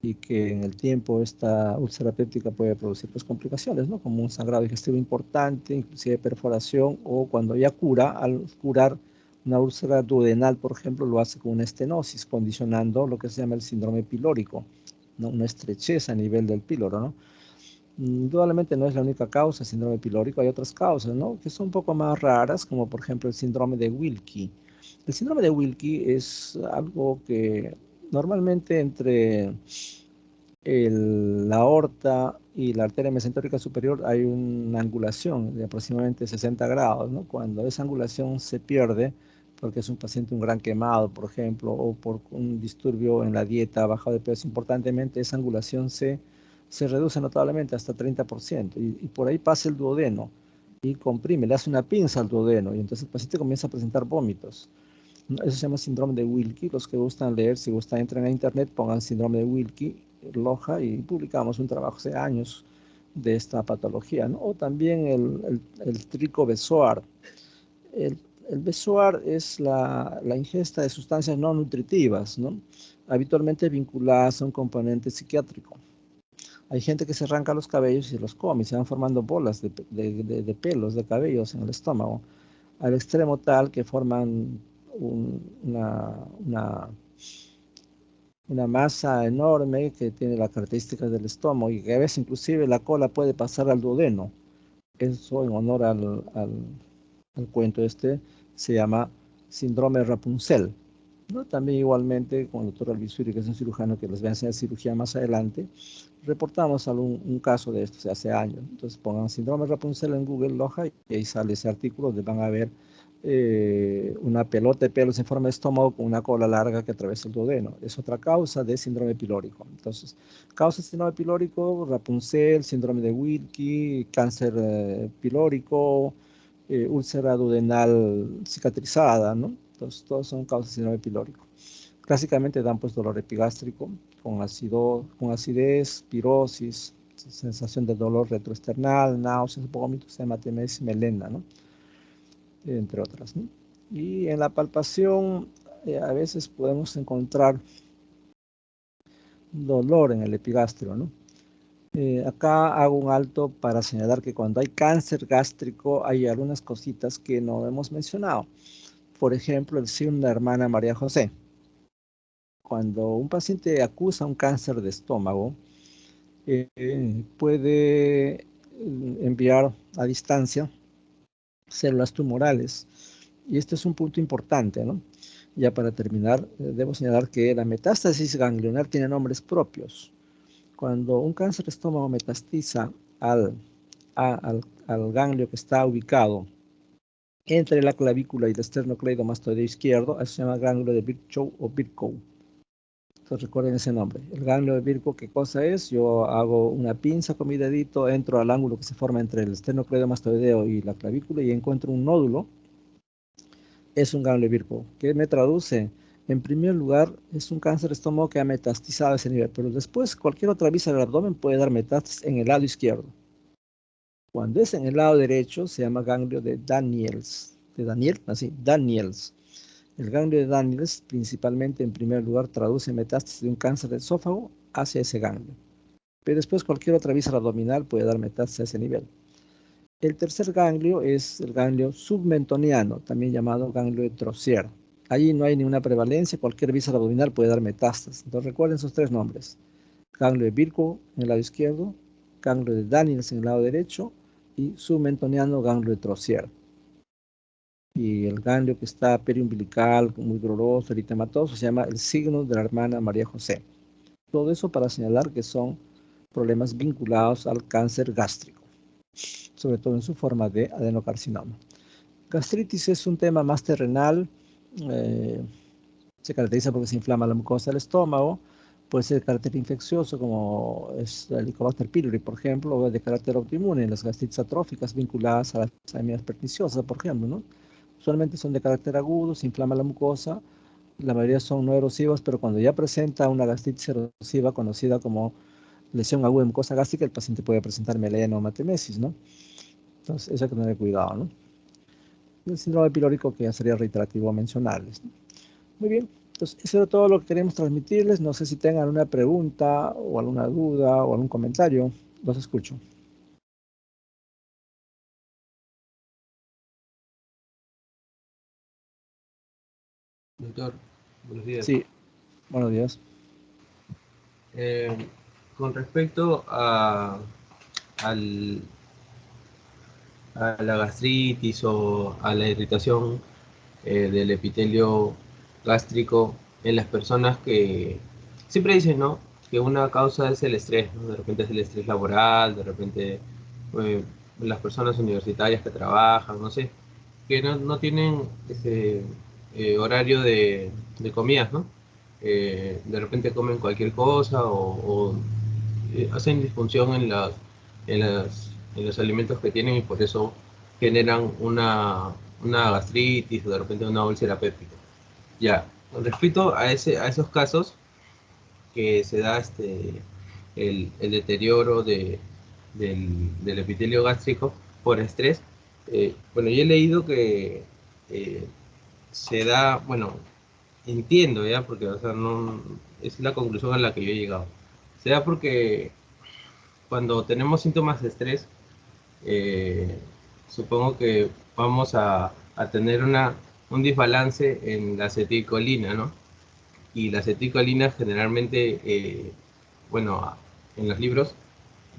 Y que en el tiempo esta úlcera péptica puede producir pues, complicaciones, ¿no? Como un sangrado digestivo importante, inclusive perforación, o cuando ya cura, al curar una úlcera duodenal, por ejemplo, lo hace con una estenosis, condicionando lo que se llama el síndrome pilórico, ¿no? Una estrechez a nivel del píloro, ¿no? Indudablemente no es la única causa del síndrome pilórico, hay otras causas, ¿no? Que son un poco más raras, como por ejemplo el síndrome de Wilkie. El síndrome de Wilkie es algo que normalmente entre la aorta y la arteria mesentórica superior hay una angulación de aproximadamente 60 grados, ¿no? Cuando esa angulación se pierde, porque es un paciente un gran quemado, por ejemplo, o por un disturbio en la dieta, bajado de peso importantemente, esa angulación se reduce notablemente hasta 30%, y por ahí pasa el duodeno y comprime, le hace una pinza al duodeno, y entonces el paciente comienza a presentar vómitos. Eso se llama síndrome de Wilkie. Los que gustan leer, si gustan, entren a internet, pongan síndrome de Wilkie, Loja, y publicamos un trabajo hace años de esta patología, ¿no? O también el tricobezoar. El, el bezoar es la ingesta de sustancias no nutritivas, ¿no? Habitualmente vinculadas a un componente psiquiátrico. Hay gente que se arranca los cabellos y los come, y se van formando bolas de pelos, de cabellos en el estómago, al extremo tal que forman una masa enorme que tiene las características del estómago y que a veces inclusive la cola puede pasar al duodeno. Eso en honor al cuento se llama síndrome de Rapunzel, ¿no? También igualmente con el doctor Albizuri, que es un cirujano que les va a enseñar cirugía más adelante, reportamos un caso de esto hace años. Entonces pongan síndrome de Rapunzel en Google, Loja, y ahí sale ese artículo donde van a ver una pelota de pelos en forma de estómago con una cola larga que atraviesa el duodeno. Es otra causa de síndrome pilórico. Entonces, causa de síndrome pilórico, Rapunzel, síndrome de Wilkie, cáncer pilórico, úlcera duodenal cicatrizada, ¿no? Entonces, todos son causas de síndrome pilórico. Clásicamente dan pues dolor epigástrico con acidez, pirosis, sensación de dolor retroesternal, náuseas, vómitos, hematemesis, melena, ¿no? Entre otras, ¿no? Y en la palpación a veces podemos encontrar dolor en el epigastrio, ¿no? Acá hago un alto para señalar que cuando hay cáncer gástrico hay algunas cositas que no hemos mencionado. Por ejemplo, el signo de la hermana María José. Cuando un paciente acusa un cáncer de estómago, puede enviar a distancia células tumorales. Y este es un punto importante, ¿no? Ya para terminar, debo señalar que la metástasis ganglionar tiene nombres propios. Cuando un cáncer de estómago metastiza al ganglio que está ubicado entre la clavícula y el esternocleidomastoideo izquierdo, eso se llama ganglio de Virchow o Virchow. Entonces recuerden ese nombre. El ganglio de Virchow, ¿qué cosa es? Yo hago una pinza con mi dedito, entro al ángulo que se forma entre el esternocleidomastoideo y la clavícula y encuentro un nódulo. Es un ganglio de Virchow. ¿Qué me traduce? En primer lugar, es un cáncer de estómago que ha metastizado a ese nivel, pero después cualquier otra visa del abdomen puede dar metástasis en el lado izquierdo. Cuando es en el lado derecho, se llama ganglio de Daniels. De Daniel, así, Daniels. El ganglio de Daniels, principalmente en primer lugar, traduce metástasis de un cáncer de esófago hacia ese ganglio. Pero después cualquier otra visa abdominal puede dar metástasis a ese nivel. El tercer ganglio es el ganglio submentoniano, también llamado ganglio de Trozier. Allí no hay ninguna prevalencia, cualquier visa abdominal puede dar metástasis. Entonces recuerden esos tres nombres. Ganglio de Virchow en el lado izquierdo, ganglio de Daniels en el lado derecho y submentoniano ganglio de Trozier. Y el ganglio que está periumbilical, muy doloroso, eritematoso, se llama el signo de la hermana María José. Todo eso para señalar que son problemas vinculados al cáncer gástrico, sobre todo en su forma de adenocarcinoma. Gastritis es un tema más terrenal, se caracteriza porque se inflama la mucosa del estómago, puede ser de carácter infeccioso como es el Helicobacter pylori, por ejemplo, o de carácter autoinmune, las gastritis atróficas vinculadas a las anemias perniciosas, por ejemplo, ¿no? Usualmente son de carácter agudo, se inflama la mucosa, la mayoría son no erosivas, pero cuando ya presenta una gastritis erosiva conocida como lesión aguda de mucosa gástrica, el paciente puede presentar melena o hematemesis, ¿no? Entonces, eso hay que tener cuidado, ¿no? Y el síndrome pilórico que ya sería reiterativo mencionarles, ¿no? Muy bien, entonces eso era todo lo que queremos transmitirles. No sé si tengan alguna pregunta o alguna duda o algún comentario. Los escucho. Doctor, buenos días. Sí, buenos días. Con respecto al- a la gastritis o a la irritación del epitelio gástrico en las personas que siempre dicen, ¿no? Que una causa es el estrés, ¿no? De repente es el estrés laboral, de repente eh, las personas universitarias que trabajan, no sé, que no tienen ese horario de comidas, ¿no? De repente comen cualquier cosa o hacen disfunción en los alimentos que tienen y por eso generan una gastritis o de repente una úlcera péptica. Ya, con respecto a esos casos que se da el deterioro del epitelio gástrico por estrés, bueno, yo he leído que eh, se da, bueno, entiendo ya, porque o sea, no, es la conclusión a la que yo he llegado. Se da porque cuando tenemos síntomas de estrés, eh, supongo que vamos a tener un desbalance en la acetilcolina, ¿no? Y la acetilcolina generalmente, bueno, en los libros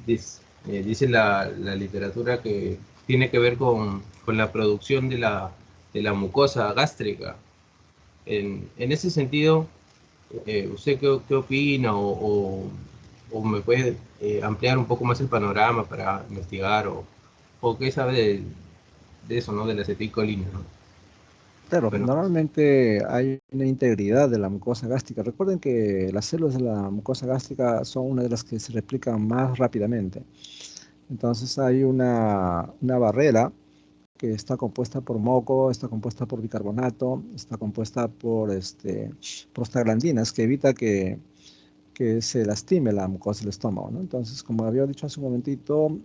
dice la literatura que tiene que ver con la producción de la mucosa gástrica. En ese sentido, ¿usted qué opina o me puede ampliar un poco más el panorama para investigar o qué sabe de eso, ¿no? De la acetilcolina, ¿no? Claro, Bueno, normalmente hay una integridad de la mucosa gástrica. Recuerden que las células de la mucosa gástrica son una de las que se replican más rápidamente. Entonces hay una barrera que está compuesta por moco, está compuesta por bicarbonato, está compuesta por prostaglandinas, que evita que se lastime la mucosa del estómago, ¿no? Entonces, como había dicho hace un momentito,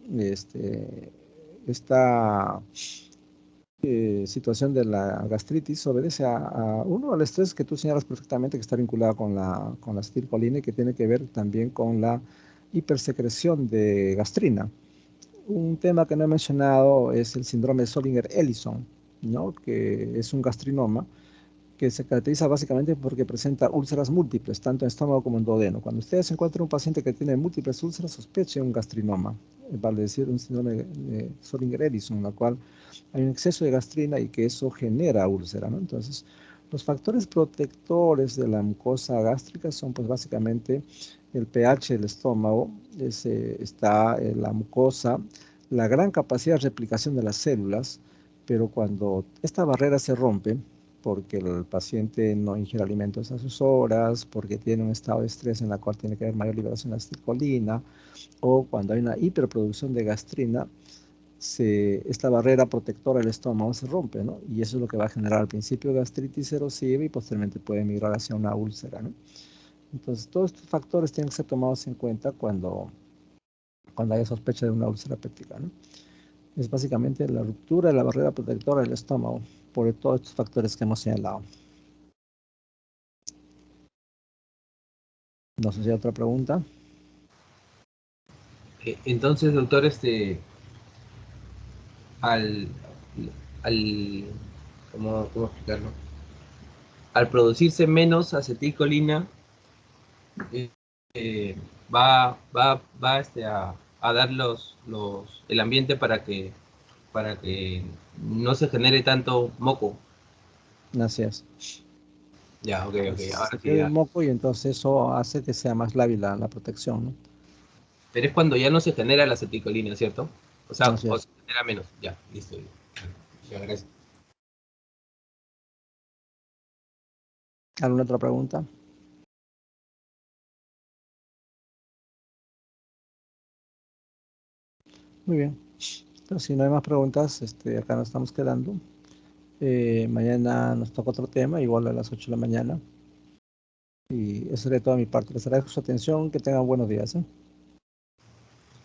esta situación de la gastritis obedece uno, al estrés que tú señalas perfectamente, que está vinculado con la acetilcolina y que tiene que ver también con la hipersecreción de gastrina. Un tema que no he mencionado es el síndrome de Zollinger-Ellison, ¿no? Que es un gastrinoma que se caracteriza básicamente porque presenta úlceras múltiples, tanto en estómago como en duodeno. Cuando ustedes encuentran un paciente que tiene múltiples úlceras, sospechen un gastrinoma, vale decir un síndrome de Zollinger-Ellison, en la cual hay un exceso de gastrina y que eso genera úlcera, ¿no? Entonces, los factores protectores de la mucosa gástrica son pues básicamente el pH del estómago, está la mucosa, la gran capacidad de replicación de las células, pero cuando esta barrera se rompe, porque el paciente no ingiere alimentos a sus horas, porque tiene un estado de estrés en la cual tiene que haber mayor liberación de acetilcolina, o cuando hay una hiperproducción de gastrina, esta barrera protectora del estómago se rompe, ¿no? Y eso es lo que va a generar al principio gastritis erosiva y posteriormente puede migrar hacia una úlcera, ¿no? Entonces, todos estos factores tienen que ser tomados en cuenta cuando haya sospecha de una úlcera péptica, ¿no? Es básicamente la ruptura de la barrera protectora del estómago por todos estos factores que hemos señalado. No sé si hay otra pregunta. Entonces, doctor, al, al ¿cómo explicarlo? Al producirse menos acetilcolina, eh, eh, va a dar el ambiente para que no se genere tanto moco. Así es. Ya, ok, Se ahora sí pierde el ya. moco y entonces eso hace que sea más lábil la protección, ¿no? Pero es cuando ya no se genera la acetilcolina, ¿cierto? O sea, Así o es. se genera menos. Ya, listo. Ya, gracias. ¿Alguna otra pregunta? Muy bien. Entonces, si no hay más preguntas, acá nos estamos quedando. Mañana nos toca otro tema, igual a las 8 de la mañana. Y eso sería toda mi parte. Les agradezco su atención. Que tengan buenos días, ¿eh?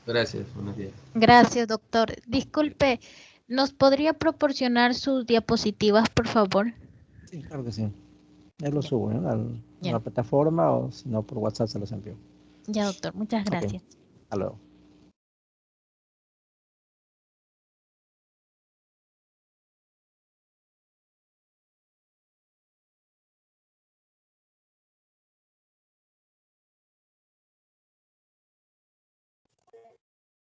Gracias, buenos días. Gracias, doctor. Disculpe, ¿nos podría proporcionar sus diapositivas, por favor? Sí, claro que sí. Él lo Ya, subo, ¿no? A ya, la plataforma o si no por WhatsApp se los envío. ya, doctor. Muchas Ok, gracias. hasta luego.